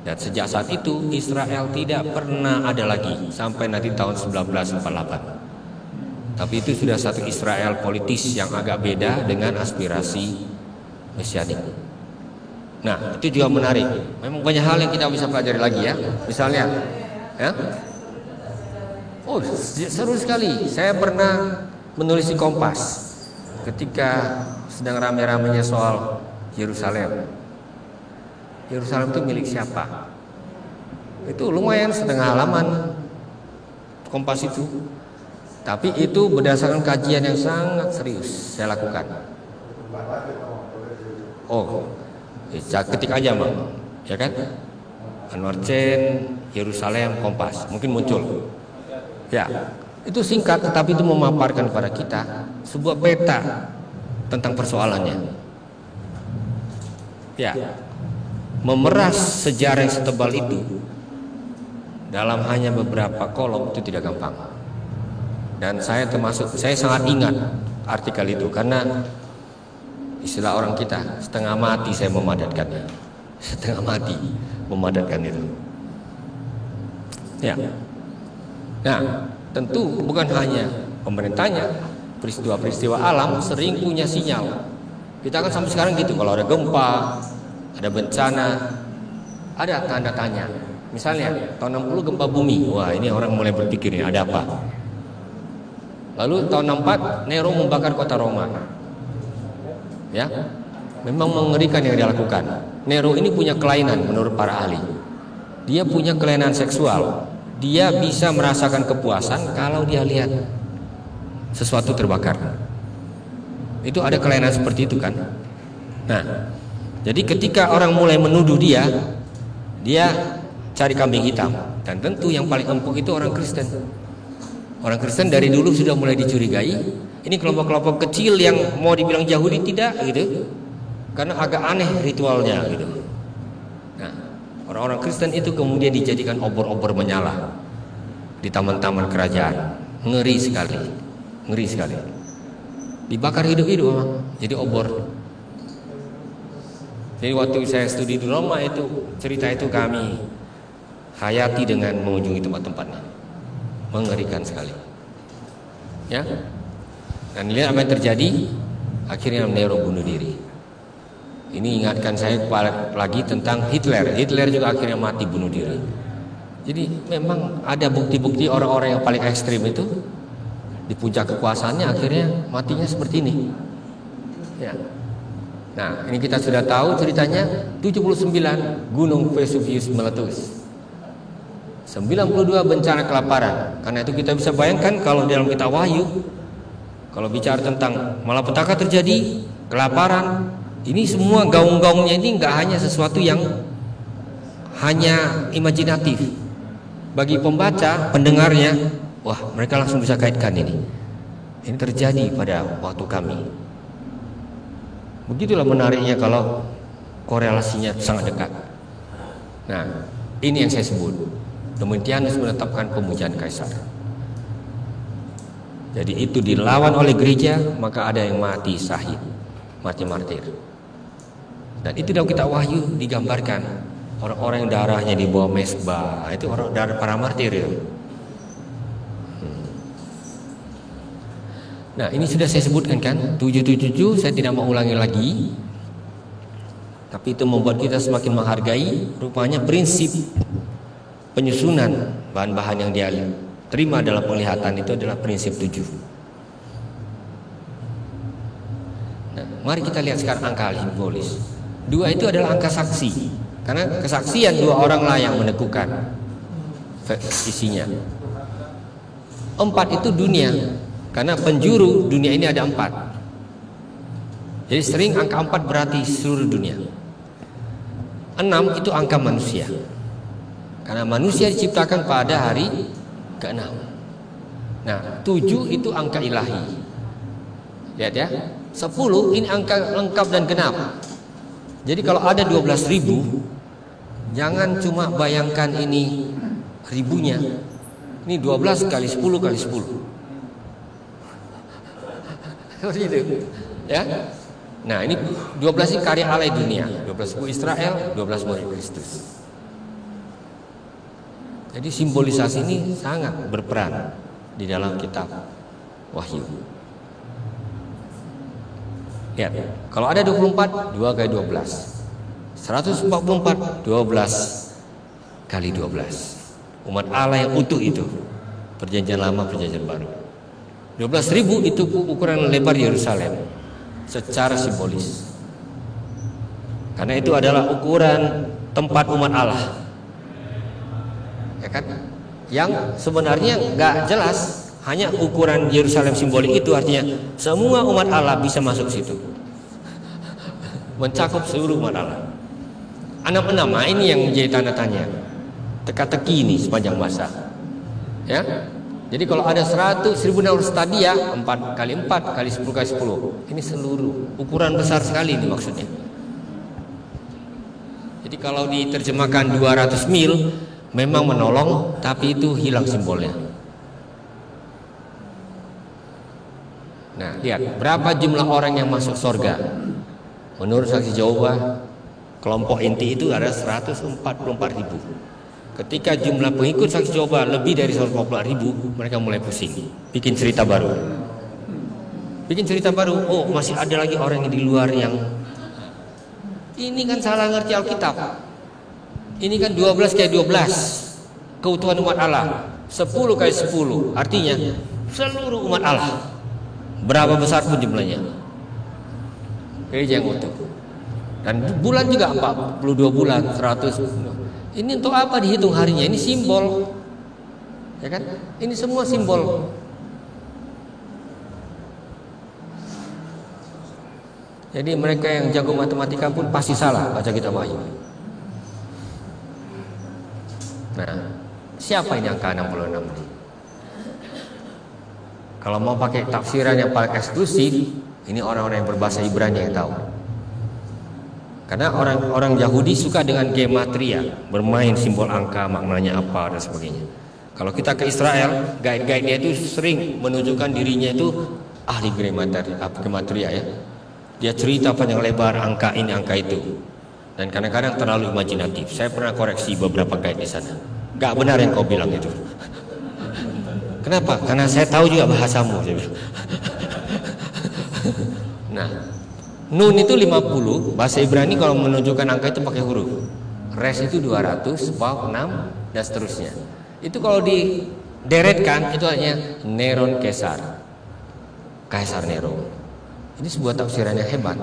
S1: Dan sejak saat itu Israel tidak pernah ada lagi sampai nanti tahun 1948. Tapi itu sudah satu Israel politis yang agak beda dengan aspirasi mesianik. Nah, itu juga menarik. Memang banyak hal yang kita bisa pelajari lagi ya. Misalnya, ya? Oh, seru sekali. Saya pernah menulis di Kompas ketika sedang rame-ramenya soal Yerusalem. Yerusalem itu milik siapa? Itu lumayan setengah halaman Kompas itu. Tapi itu berdasarkan kajian yang sangat serius saya lakukan. Oh, ketik aja Bang, ya kan? Anwar Chen, Yerusalem, Kompas, mungkin muncul. Ya, itu singkat tetapi itu memaparkan kepada kita sebuah peta tentang persoalannya. Ya, memeras sejarah yang setebal itu dalam hanya beberapa kolom itu tidak gampang. Dan saya sangat ingat artikel itu karena istilah orang kita setengah mati saya memadatkannya, setengah mati memadatkan itu. Ya. Nah, tentu bukan hanya pemerintahnya, peristiwa-peristiwa alam sering punya sinyal. Kita kan sampai sekarang gitu, kalau ada gempa, ada bencana, ada tanda tanya. Misalnya tahun 60 gempa bumi, wah ini orang mulai berpikir ini ada apa. Lalu tahun 64 Nero membakar kota Roma. Ya, memang mengerikan yang dia lakukan. Nero ini punya kelainan menurut para ahli. Dia punya kelainan seksual. Dia bisa merasakan kepuasan kalau dia lihat sesuatu terbakar. Itu ada kelainan seperti itu kan. Nah, jadi ketika orang mulai menuduh dia cari kambing hitam. Dan tentu yang paling empuk itu orang Kristen. Orang Kristen dari dulu sudah mulai dicurigai. Ini kelompok-kelompok kecil yang mau dibilang Yahudi tidak gitu. Karena agak aneh ritualnya gitu. Nah, orang-orang Kristen itu kemudian dijadikan obor-obor menyala di taman-taman kerajaan. Ngeri sekali. Ngeri sekali. Dibakar hidup-hidup memang. Jadi obor. Jadi waktu saya studi di Roma itu cerita itu kami hayati dengan mengunjungi tempat-tempatnya. Mengerikan sekali. Ya. Dan lihat apa yang terjadi. Akhirnya Nero bunuh diri. Ini ingatkan saya lagi tentang Hitler. Hitler juga akhirnya mati bunuh diri. Jadi memang ada bukti-bukti orang-orang yang paling ekstrim itu di puncak kekuasaannya akhirnya matinya seperti ini. Ya. Nah, ini kita sudah tahu ceritanya 79 Gunung Vesuvius meletus. 92 bencana kelaparan. Karena itu kita bisa bayangkan kalau dalam kitab Wahyu, kalau bicara tentang malapetaka terjadi, kelaparan, ini semua gaung-gaungnya ini nggak hanya sesuatu yang hanya imajinatif. Bagi pembaca, pendengarnya, wah mereka langsung bisa kaitkan ini. Ini terjadi pada waktu kami. Begitulah menariknya kalau korelasinya sangat dekat. Nah, ini yang saya sebut. Domitianus menetapkan pemujaan kaisar. Jadi itu dilawan oleh gereja, maka ada yang mati syahid, mati martir. Dan itu dalam kitab Wahyu digambarkan orang-orang yang darahnya di bawah mesbah, itu orang darah para martir itu. Nah, ini sudah saya sebutkan kan, 777 saya tidak mau ulangi lagi. Tapi itu membuat kita semakin menghargai rupanya prinsip penyusunan bahan-bahan yang dia terima dalam penglihatan itu adalah prinsip 7. Nah, mari kita lihat sekarang angka simbolis. 2 itu adalah angka saksi, karena kesaksian 2 orang lah yang meneguhkan isinya. 4 itu dunia, karena penjuru dunia ini ada 4. Jadi sering angka 4 berarti seluruh dunia. 6 itu angka manusia, karena manusia diciptakan pada hari ke-6. Nah, 7 itu angka ilahi. Lihat ya. 10 ini angka lengkap dan genap. Jadi kalau ada 12.000, jangan cuma bayangkan ini ribunya. Ini 12 kali 10 kali 10. Seperti itu. Ya. Nah, ini 12 ini karya Allah dunia. 12 suku Israel, 12 murid Kristus. Jadi simbolisasi ini sangat berperan di dalam kitab Wahyu. Lihat, kalau ada 24, 2 kali 12. 144, 12 kali 12. Umat Allah yang utuh itu. Perjanjian lama, perjanjian baru. 12.000 itu ukuran lebar Yerusalem secara simbolis. Karena itu adalah ukuran tempat umat Allah. Ya kan? Yang sebenarnya nggak jelas, hanya ukuran Yerusalem simbolik itu artinya semua umat Allah bisa masuk situ, mencakup seluruh umat Allah. 6 ini yang menjadi tanda tanya, teka-teki ini sepanjang masa. Ya, jadi kalau ada 100.000 stadia, 4 kali 4 kali 10 kali 10, ini seluruh ukuran besar sekali ini maksudnya. Jadi kalau diterjemahkan 200 mil memang menolong, tapi itu hilang simbolnya. Nah, lihat berapa jumlah orang yang masuk surga. Menurut saksi Jehovah, kelompok inti itu ada 144.000. Ketika jumlah pengikut saksi Jehovah lebih dari 144.000, mereka mulai pusing, bikin cerita baru. Oh, masih ada lagi orang yang di luar yang ini kan salah ngerti Alkitab. Ini kan 12 kali 12 keutuhan umat Allah, 10 kali 10 artinya seluruh umat Allah, berapa besar pun jumlahnya, gereja yang utuh. Dan bulan juga 42 bulan 100. Ini untuk apa dihitung harinya? Ini simbol, ya kan? Ini semua simbol. Jadi mereka yang jago matematika pun pasti salah baca kitab Wahyu. Nah, siapa ini angka 66 ini? Kalau mau pakai tafsiran yang paling eksklusif, ini orang-orang yang berbahasa Ibrani yang tahu. Karena orang Yahudi suka dengan gematria, bermain simbol angka, maknanya apa dan sebagainya. Kalau kita ke Israel, guide-guide-nya itu sering menunjukkan dirinya itu ahli gematria ya. Dia cerita panjang lebar angka ini angka itu. Dan kadang-kadang terlalu imajinatif. Saya pernah koreksi beberapa guide di sana. Gak benar yang kau bilang itu. Kenapa? Karena saya tahu juga bahasamu. Nah, Nun itu 50. Bahasa Ibrani kalau menunjukkan angka itu pakai huruf. Res itu 200, Waw 6, dan seterusnya. Itu kalau dideretkan itu hanya Neron Kaisar Nero. Ini sebuah tafsiran yang hebat.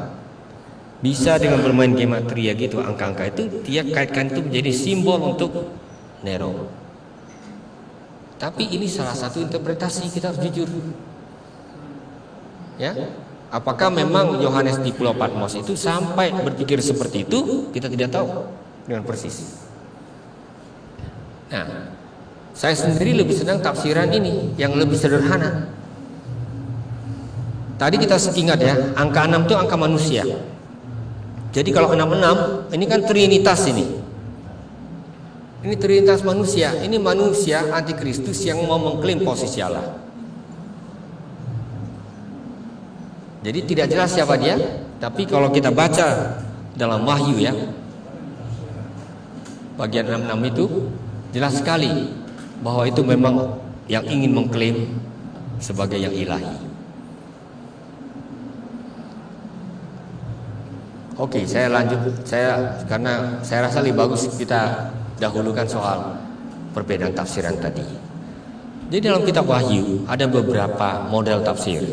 S1: Bisa dengan bermain gematria gitu, angka-angka itu dia kaitkan itu menjadi simbol untuk Nero. Tapi ini salah satu interpretasi, kita harus jujur. Ya, apakah memang Yohanes di Pulau Patmos itu sampai berpikir seperti itu? Kita tidak tahu dengan persis. Nah, saya sendiri lebih senang tafsiran ini yang lebih sederhana. Tadi kita ingat ya, angka 6 itu angka manusia. Jadi kalau 66 ini kan trinitas ini. Ini trinitas manusia. Ini manusia antikristus yang mau mengklaim posisi Allah. Jadi tidak jelas siapa dia, tapi kalau kita baca dalam Wahyu ya, bagian 66 itu jelas sekali bahwa itu memang yang ingin mengklaim sebagai yang ilahi. Oke, saya lanjut. Karena saya rasa lebih bagus kita dahulukan soal perbedaan tafsiran tadi. Jadi dalam kitab Wahyu ada beberapa model tafsir.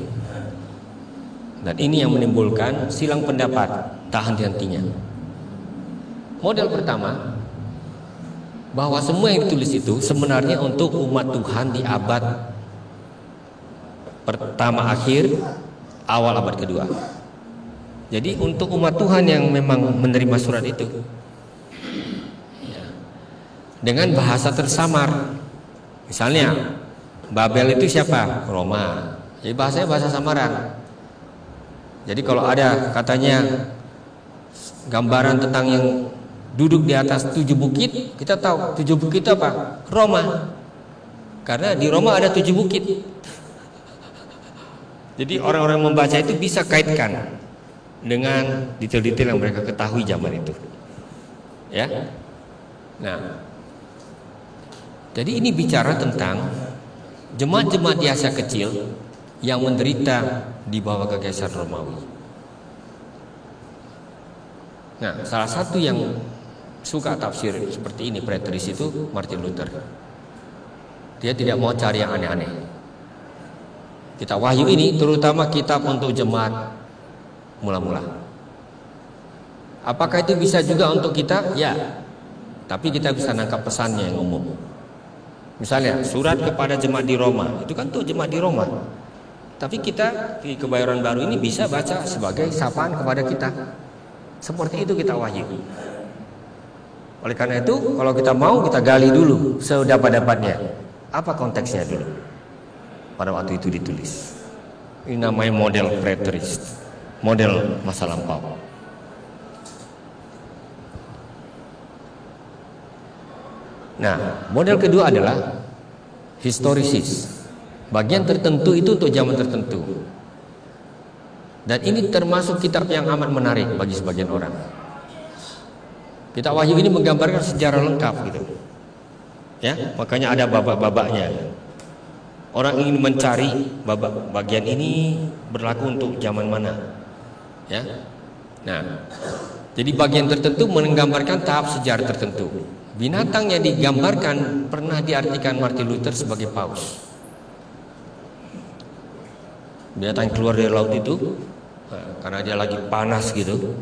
S1: Dan ini yang menimbulkan silang pendapat tak henti-hentinya. Model pertama, bahwa semua yang ditulis itu sebenarnya untuk umat Tuhan di abad pertama akhir, awal abad kedua. Jadi untuk umat Tuhan yang memang menerima surat itu ya, dengan bahasa tersamar. Misalnya Babel itu siapa? Roma. Jadi bahasanya bahasa samaran. Jadi kalau ada katanya gambaran tentang yang duduk di atas 7 bukit, kita tahu 7 bukit itu apa? Roma. Karena di Roma ada 7 bukit. Jadi orang-orang membaca itu bisa kaitkan dengan detail-detail yang mereka ketahui zaman itu. Ya. Nah, jadi ini bicara tentang jemaat-jemaat di Asia Kecil yang menderita di bawah kekaisaran Romawi. Nah, salah satu yang suka tafsir seperti ini preteris itu Martin Luther. Dia tidak mau cari yang aneh-aneh. Kitab Wahyu ini terutama kitab untuk jemaat mula-mula. Apakah itu bisa juga untuk kita? Ya. Tapi kita bisa nangkap pesannya yang umum. Misalnya surat kepada jemaat di Roma, itu kan tuh jemaat di Roma. Tapi kita di Kebayoran Baru ini bisa baca sebagai sapaan kepada kita. Seperti itu kitab Wahyu. Oleh karena itu, kalau kita mau, kita gali dulu sedapat-dapatnya. Apa konteksnya dulu pada waktu itu ditulis. Ini namanya model preterist, model masa lampau. Nah, model kedua adalah historisis. Bagian tertentu itu untuk zaman tertentu. Dan ini termasuk kitab yang amat menarik bagi sebagian orang. Kitab Wahyu ini menggambarkan sejarah lengkap gitu. Ya, makanya ada babak-babaknya. Orang ingin mencari babak bagian ini berlaku untuk zaman mana. Ya. Nah, jadi bagian tertentu menggambarkan tahap sejarah tertentu. Binatang yang digambarkan pernah diartikan Martin Luther sebagai paus. Binatang yang keluar dari laut itu karena dia lagi panas gitu,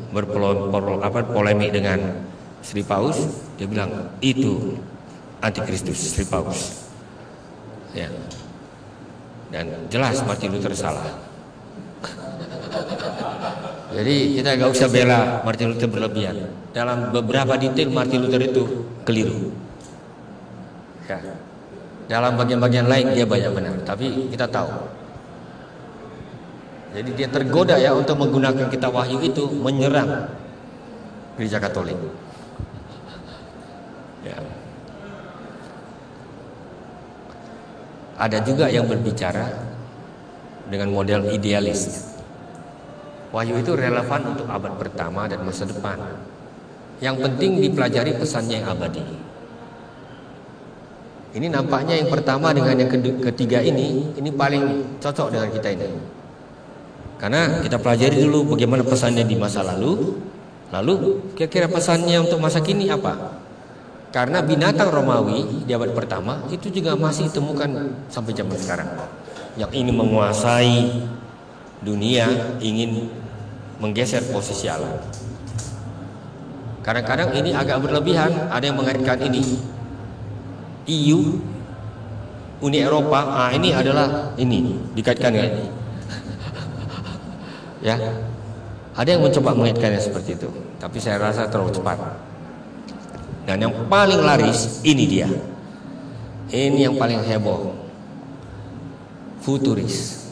S1: polemik dengan Sri Paus, dia bilang itu antikristus Sri Paus. Ya. Dan jelas Martin Luther salah. Jadi kita gak usah bela Martin Luther berlebihan. Dalam beberapa detail Martin Luther itu keliru. Ya. Dalam bagian-bagian lain dia banyak benar, tapi kita tahu. Jadi dia tergoda ya untuk menggunakan kitab Wahyu itu menyerang Gereja Katolik. Ya. Ada juga yang berbicara dengan model idealis. Wahyu itu relevan untuk abad pertama dan masa depan. Yang penting dipelajari pesannya yang abadi. Ini nampaknya yang pertama dengan yang ketiga ini paling cocok dengan kita ini. Karena kita pelajari dulu bagaimana pesannya di masa lalu, lalu kira-kira pesannya untuk masa kini apa? Karena binatang Romawi di abad pertama itu juga masih ditemukan sampai zaman sekarang. Yang ingin menguasai dunia, ingin menggeser posisi alam. Kadang-kadang ini agak berlebihan. Ada yang mengaitkan ini EU, Uni Eropa, ini adalah ini dikaitkan ya. Ya, ada yang mencoba mengaitkannya seperti itu, tapi saya rasa terlalu cepat. Dan yang paling laris ini dia, ini yang paling heboh, futuris.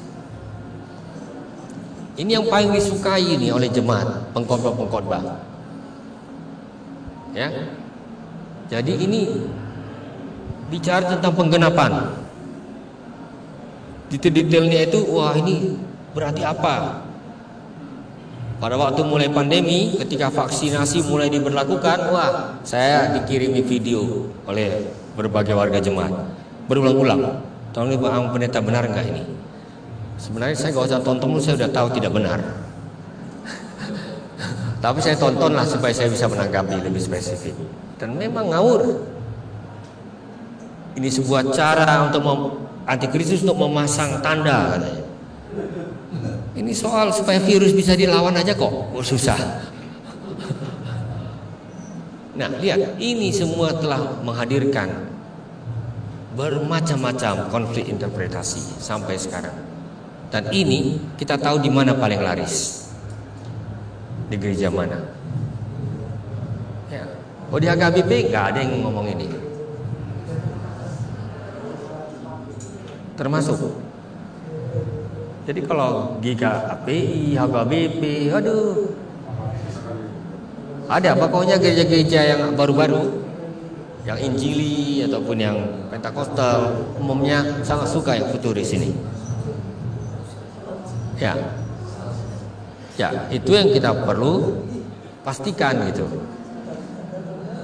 S1: Ini yang paling disukai ini oleh jemaat pengkhotbah. Ya, jadi ini bicara tentang penggenapan. Detail-detailnya itu, wah ini berarti apa? Pada waktu mulai pandemi, ketika vaksinasi mulai diberlakukan, wah saya dikirimi video oleh berbagai warga jemaat berulang-ulang. Tolong Pak Pendeta, benar nggak ini? Sebenarnya saya nggak usah tonton, saya sudah tahu tidak benar. Tapi saya tontonlah supaya saya bisa menanggapi lebih spesifik. Dan memang ngawur. Ini sebuah cara untuk antikristus untuk memasang tanda katanya. Ini soal supaya virus bisa dilawan aja kok, susah. Nah, lihat, ini semua telah menghadirkan bermacam-macam konflik interpretasi sampai sekarang. Dan ini kita tahu di mana paling laris. Di gereja mana? Ya. Oh, di HKBP nggak ada yang ngomong ini. Termasuk. Jadi kalau GKPI, HKBP, aduh, ada pokoknya gereja-gereja yang baru-baru, yang Injili ataupun yang Pentakosta umumnya sangat suka yang futuris ini. Ya, itu yang kita perlu pastikan gitu,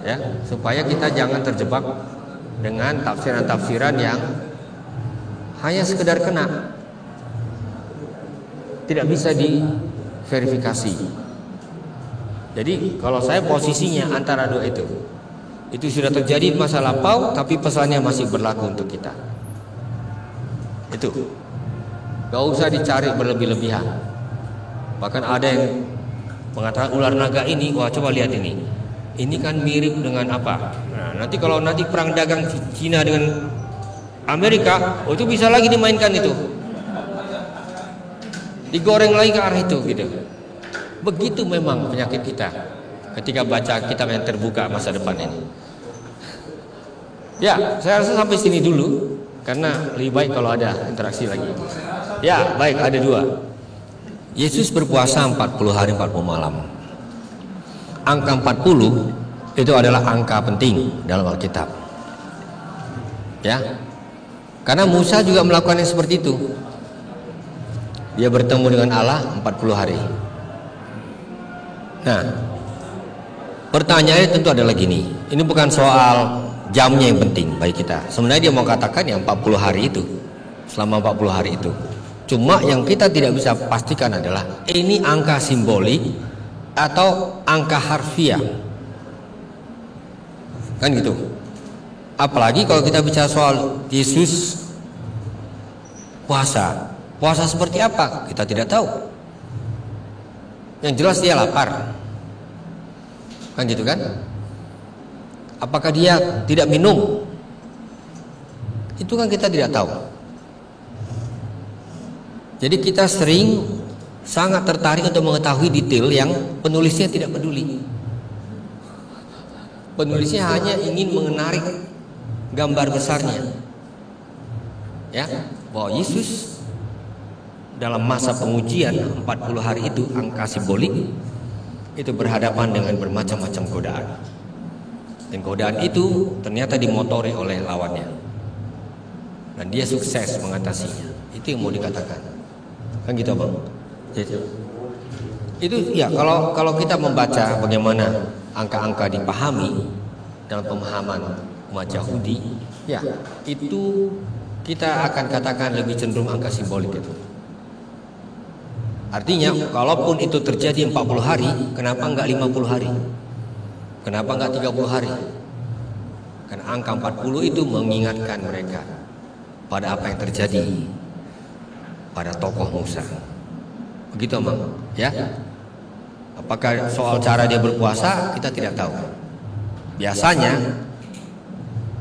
S1: ya, supaya kita jangan terjebak dengan tafsiran-tafsiran yang hanya sekedar kena. Tidak bisa diverifikasi. Jadi kalau saya posisinya antara dua itu sudah terjadi di masa lampau, tapi pesannya masih berlaku untuk kita. Itu gak usah dicari berlebih-lebihan. Bahkan ada yang mengatakan ular naga ini, wah coba lihat ini kan mirip dengan apa. Nah, kalau nanti perang dagang Cina dengan Amerika, itu bisa lagi dimainkan itu. Digoreng lagi ke arah itu gitu. Begitu memang penyakit kita ketika baca kitab yang terbuka masa depan ini. Ya, saya rasa sampai sini dulu karena lebih baik kalau ada interaksi lagi. Ya, baik, ada dua. Yesus berpuasa 40 hari 40 malam. Angka 40 itu adalah angka penting dalam Alkitab. Ya. Karena Musa juga melakukannya seperti itu. Dia bertemu dengan Allah 40 hari. Nah, pertanyaannya tentu adalah gini. Ini bukan soal jamnya yang penting bagi kita. Sebenarnya dia mau katakan yang 40 hari itu, selama 40 hari itu. Cuma yang kita tidak bisa pastikan adalah ini angka simbolik atau angka harfiah. Kan gitu. Apalagi kalau kita bicara soal Yesus puasa. Puasa seperti apa? Kita tidak tahu. Yang jelas dia lapar. Kan gitu kan? Apakah dia tidak minum? Itu kan kita tidak tahu. Jadi kita sering sangat tertarik untuk mengetahui detail yang penulisnya tidak peduli. Penulisnya hanya ingin menarik gambar besarnya. Ya, bahwa Yesus dalam masa pengujian 40 hari itu, angka simbolik itu berhadapan dengan bermacam-macam godaan. Dan godaan itu ternyata dimotori oleh lawannya. Dan dia sukses mengatasinya. Itu yang mau dikatakan. Kan gitu, Bang? Itu ya, kalau kita membaca bagaimana angka-angka dipahami dalam pemahaman umat Yahudi, ya, itu kita akan katakan lebih cenderung angka simbolik itu. Artinya, kalaupun itu terjadi 40 hari, kenapa enggak 50 hari? Kenapa enggak 30 hari? Karena angka 40 itu mengingatkan mereka pada apa yang terjadi pada tokoh Musa. Begitu Amang, ya. Apakah soal cara dia berpuasa kita tidak tahu. Biasanya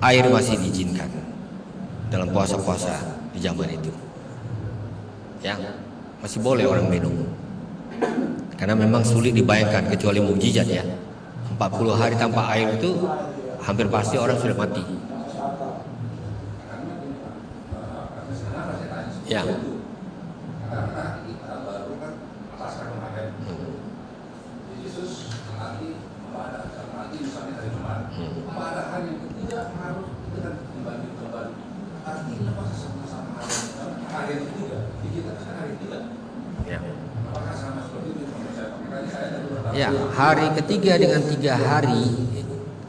S1: air masih diizinkan dalam puasa-puasa di zaman itu. Ya, masih boleh orang minum. Karena memang sulit dibayangkan kecuali mukjizat ya. 40 hari tanpa air itu hampir pasti orang sudah mati. Ya. Ya, hari ketiga dengan 3 hari,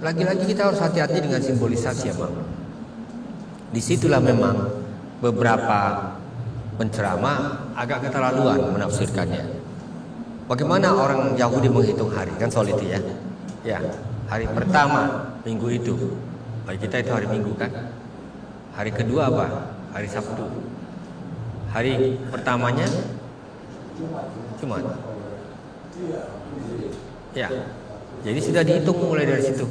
S1: lagi-lagi kita harus hati-hati dengan simbolisasi ya Bang. Disitulah memang beberapa penceramah agak keterlaluan menafsirkannya. Bagaimana orang Yahudi menghitung hari, kan soal itu ya. Ya, hari pertama minggu itu, bagi kita itu hari Minggu kan. Hari kedua apa? Hari Sabtu. Hari pertamanya Jumat. Ya, jadi sudah dihitung mulai dari situ.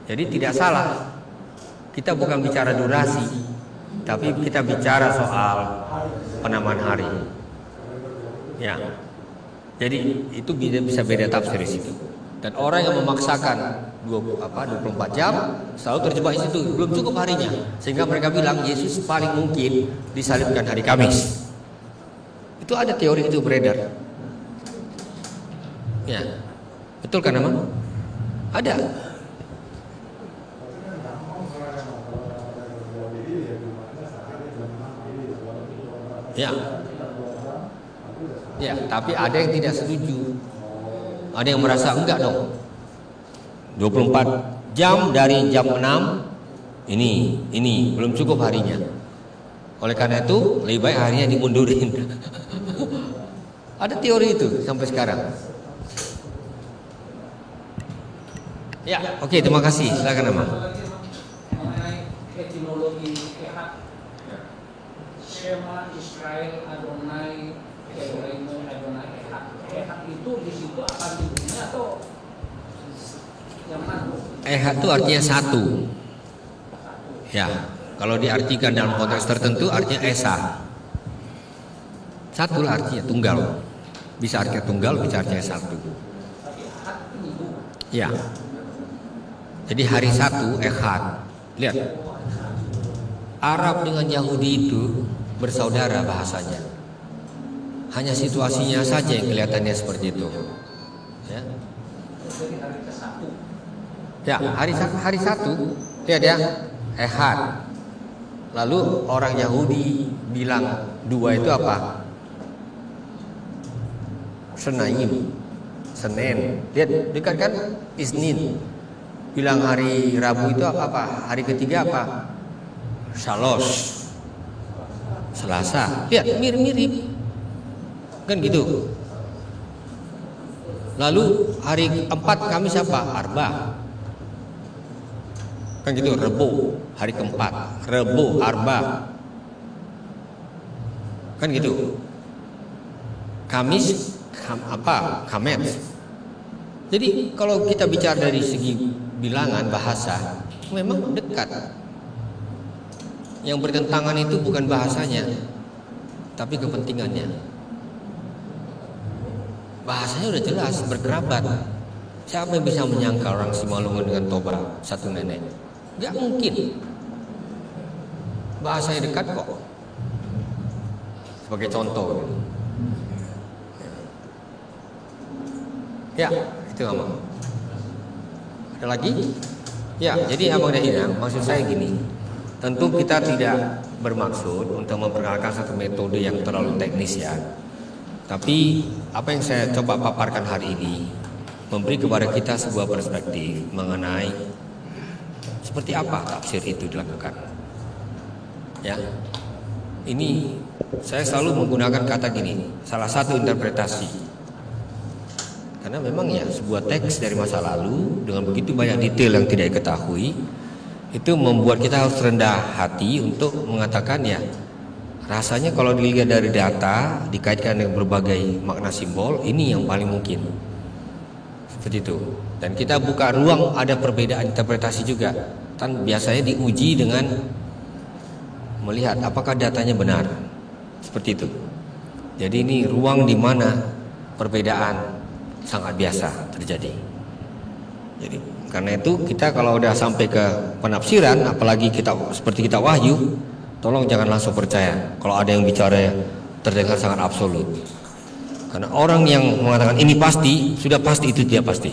S1: Jadi tidak salah. Kita bukan bicara durasi, tapi kita bicara soal penamaan hari. Ya, jadi itu bisa beda tafsir di situ. Dan orang yang memaksakan 24 jam selalu terjebak di situ. Belum cukup harinya, sehingga mereka bilang Yesus paling mungkin disalibkan hari Kamis. Itu ada teori itu beredar. Ya, betul kan Amang? Ada. Ya. Ya, tapi ada yang tidak setuju. Ada yang merasa enggak dong. 24 jam dari jam 6 ini belum cukup harinya. Oleh karena itu lebih baik harinya dimundurin. Ada teori itu sampai sekarang. Ya, oke, terima kasih. Silakan Amang.
S2: Mengenai etimologi Ehad, Shema Israel Adonai Elohim Adonai Ehad. Ehad itu di situ akan dibunyinya atau yang mana?
S1: Ehad itu artinya satu. Ya, kalau diartikan dalam konteks tertentu artinya esa. Satu lah artinya tunggal. Bisa artinya tunggal, bisa artinya satu. Ya. Jadi hari satu Ehad. Lihat, Arab dengan Yahudi itu bersaudara bahasanya. Hanya situasinya saja yang kelihatannya seperti itu. Ya. Ya, hari satu. Lihat ya, Ehad. Lalu orang Yahudi bilang 2 itu apa? Senaim, Senin. Lihat dekat kan? Isnin. Bilang hari Rabu itu apa? Hari ketiga apa? Shalos, Selasa. Lihat mirip-mirip. Kan gitu. Lalu hari 4 Kamis apa? Arba. Kan gitu. Rebo, hari keempat. Rebo, Arba. Kan gitu. Kamis Kamet. Jadi kalau kita bicara dari segi bilangan bahasa, memang dekat. Yang bertentangan itu bukan bahasanya, tapi kepentingannya. Bahasanya udah jelas, berkerabat. Siapa yang bisa menyangka orang Simalungun dengan Toba satu nenek? Gak mungkin. Bahasanya dekat kok. Sebagai contoh. Ya, itu Amang. Ada lagi? Ya, jadi Abang dan Ina, maksud saya gini. Tentu kita tidak bermaksud untuk memperkenalkan satu metode yang terlalu teknis ya. Tapi apa yang saya coba paparkan hari ini memberi kepada kita sebuah perspektif mengenai seperti apa tafsir itu dilakukan. Ya. Ini saya selalu menggunakan kata gini, salah satu interpretasi. Karena memang ya sebuah teks dari masa lalu dengan begitu banyak detail yang tidak diketahui, itu membuat kita harus rendah hati untuk mengatakan ya rasanya kalau dilihat dari data dikaitkan dengan berbagai makna simbol, ini yang paling mungkin seperti itu. Dan kita buka ruang ada perbedaan interpretasi juga, kan biasanya diuji dengan melihat apakah datanya benar, seperti itu. Jadi ini ruang di mana perbedaan sangat biasa terjadi. Jadi karena itu kita kalau udah sampai ke penafsiran, apalagi kita seperti kita wahyu, tolong jangan langsung percaya kalau ada yang bicara terdengar sangat absolut. Karena orang yang mengatakan ini pasti, sudah pasti itu tidak pasti.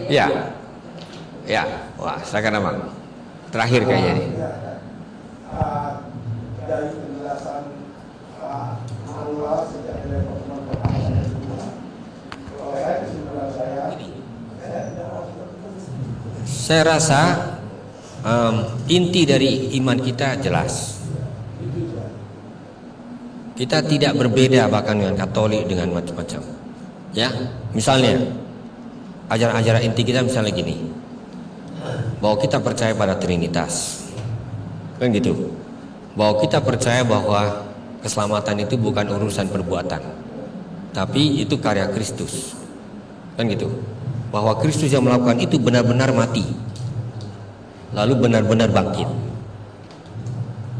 S1: Ya, ya, wah, silakan Abang. Terakhir kayaknya nih.
S3: Dari penjelasan Anwar sejak dari pertemuan pertama yang kedua, kalau saya kesimpulan saya tidak.
S1: Saya rasa inti dari iman kita jelas. Kita tidak berbeda bahkan dengan Katolik dengan macam-macam. Ya, misalnya ajaran-ajaran inti kita misalnya gini, bahwa kita percaya pada Trinitas, kan gitu. Bahwa kita percaya bahwa keselamatan itu bukan urusan perbuatan, tapi itu karya Kristus, kan gitu. Bahwa Kristus yang melakukan itu benar-benar mati, lalu benar-benar bangkit,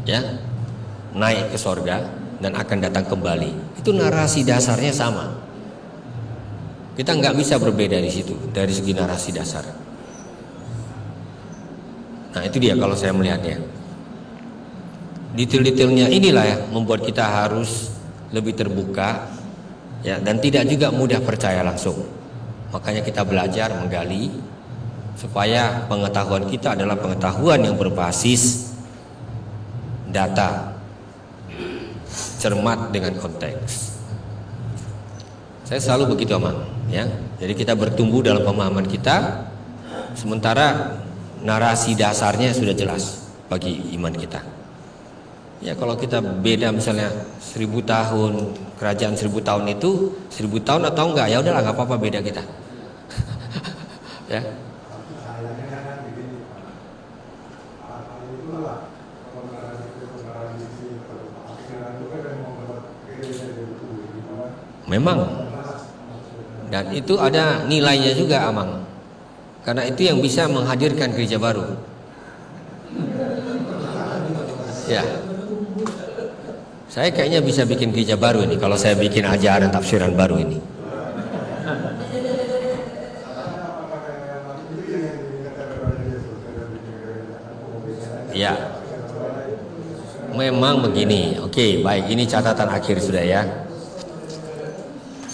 S1: ya, naik ke sorga dan akan datang kembali. Itu narasi dasarnya sama. Kita nggak bisa berbeda di situ dari segi narasi dasar. Nah itu dia kalau saya melihatnya. Detail-detailnya inilah ya membuat kita harus lebih terbuka, ya, dan tidak juga mudah percaya langsung. Makanya kita belajar menggali supaya pengetahuan kita adalah pengetahuan yang berbasis data, cermat dengan konteks. Saya selalu begitu, Amang, ya. Jadi kita bertumbuh dalam pemahaman kita, sementara narasi dasarnya sudah jelas bagi iman kita. Ya kalau kita beda misalnya 1000 tahun, kerajaan 1000 tahun itu 1000 tahun atau enggak, ya udahlah nggak apa-apa beda kita. Ya. Memang. Dan itu ada nilainya juga, Amang. Karena itu yang bisa menghadirkan gereja baru. Ya. Saya kayaknya bisa bikin gereja baru ini kalau saya bikin ajaran tafsiran baru ini. Ya. Memang begini. Oke, baik, ini catatan akhir sudah ya.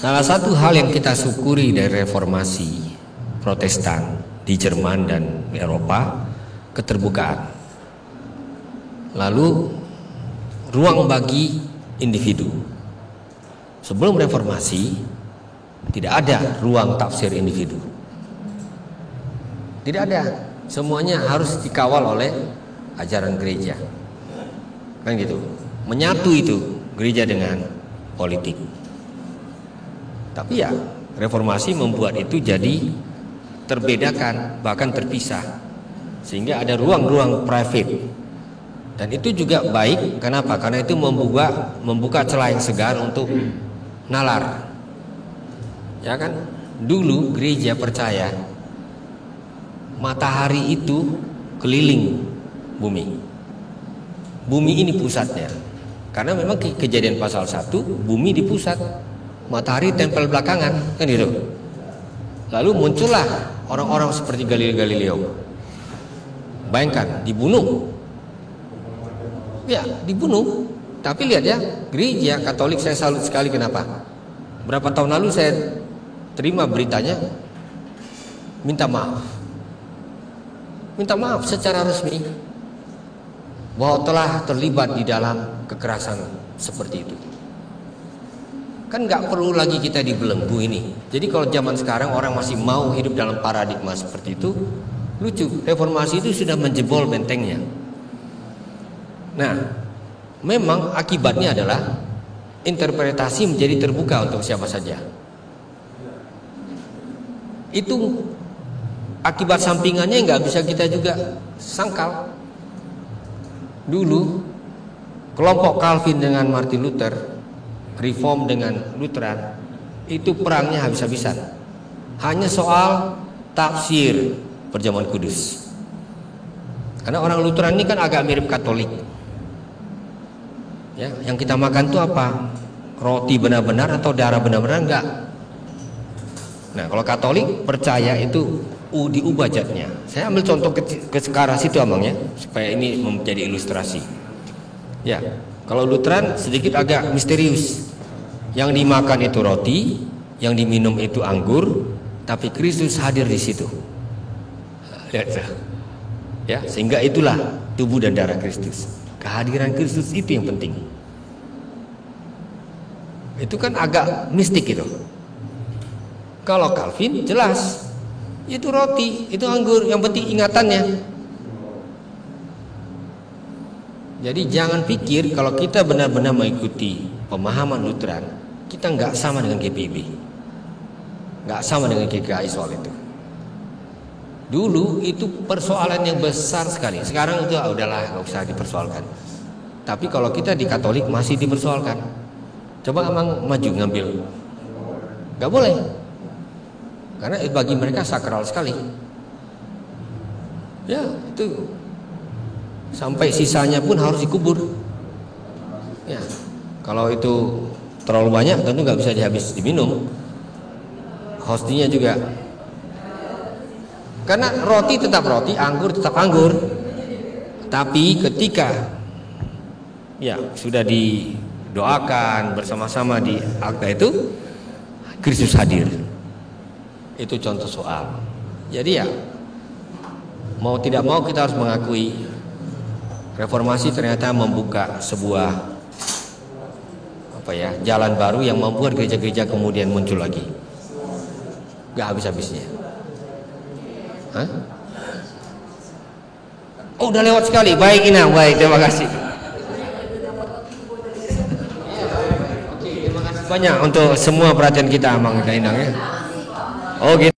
S1: Salah satu hal yang kita syukuri dari reformasi Protestan di Jerman dan Eropa, keterbukaan. Lalu ruang bagi individu. Sebelum reformasi tidak ada ruang tafsir individu. Tidak ada. Semuanya harus dikawal oleh ajaran gereja. Kan gitu. Menyatu itu gereja dengan politik. Tapi ya reformasi membuat itu jadi terbedakan, bahkan terpisah. Sehingga ada ruang-ruang private. Dan itu juga baik, kenapa? Karena itu membuka celah yang segar untuk nalar. Ya kan? Dulu gereja percaya matahari itu keliling bumi. Bumi ini pusatnya. Karena memang kejadian pasal 1, bumi di pusat, matahari tempel belakangan, kan gitu. Lalu muncullah orang-orang seperti Galileo. Bayangkan, dibunuh. Ya, dibunuh. Tapi lihat ya, gereja Katolik saya salut sekali. Kenapa? Berapa tahun lalu saya terima beritanya, minta maaf secara resmi bahwa telah terlibat di dalam kekerasan seperti itu. Kan nggak perlu lagi kita dibelenggu ini. Jadi kalau zaman sekarang orang masih mau hidup dalam paradigma seperti itu, lucu. Reformasi itu sudah menjebol bentengnya. Nah, memang akibatnya adalah interpretasi menjadi terbuka untuk siapa saja. Itu akibat sampingannya nggak bisa kita juga sangkal. Dulu kelompok Calvin dengan Martin Luther, Reform dengan Lutheran, itu perangnya habis-habisan. Hanya soal tafsir perjamuan kudus. Karena orang Lutheran ini kan agak mirip Katolik. Ya, yang kita makan itu apa? Roti benar-benar atau darah benar-benar? Enggak. Nah, kalau Katolik percaya itu diubah zatnya. Saya ambil contoh ke arah situ Amang ya, supaya ini menjadi ilustrasi. Ya, kalau Lutheran sedikit agak misterius. Yang dimakan itu roti, yang diminum itu anggur, tapi Kristus hadir di situ. Lihat ya, sehingga itulah tubuh dan darah Kristus. Kehadiran Kristus itu yang penting. Itu kan agak mistik itu. Kalau Calvin jelas, itu roti, itu anggur, yang penting ingatannya. Jadi jangan pikir kalau kita benar-benar mengikuti pemahaman Lutheran, kita nggak sama dengan GPIB, nggak sama dengan GKI soal itu. Dulu itu persoalan yang besar sekali. Sekarang itu udahlah, nggak usah dipersoalkan. Tapi kalau kita di Katolik masih dipersoalkan. Coba Amang maju ngambil, nggak boleh. Karena bagi mereka sakral sekali. Ya, itu sampai sisanya pun harus dikubur. Ya, kalau itu terlalu banyak tentu nggak bisa diminum. Hostinya juga. Karena roti tetap roti, anggur tetap anggur. Tapi ketika ya sudah didoakan bersama-sama di akta itu, Kristus hadir. Itu contoh soal. Jadi ya mau tidak mau kita harus mengakui reformasi ternyata membuka sebuah jalan baru yang membuat gereja-gereja kemudian muncul lagi. Gak habis-habisnya. Hah? Oh, udah lewat sekali. Baik Inang, baik, terima kasih. Oke, terima kasih banyak untuk semua perhatian kita Amang Inang ya. Oh gitu.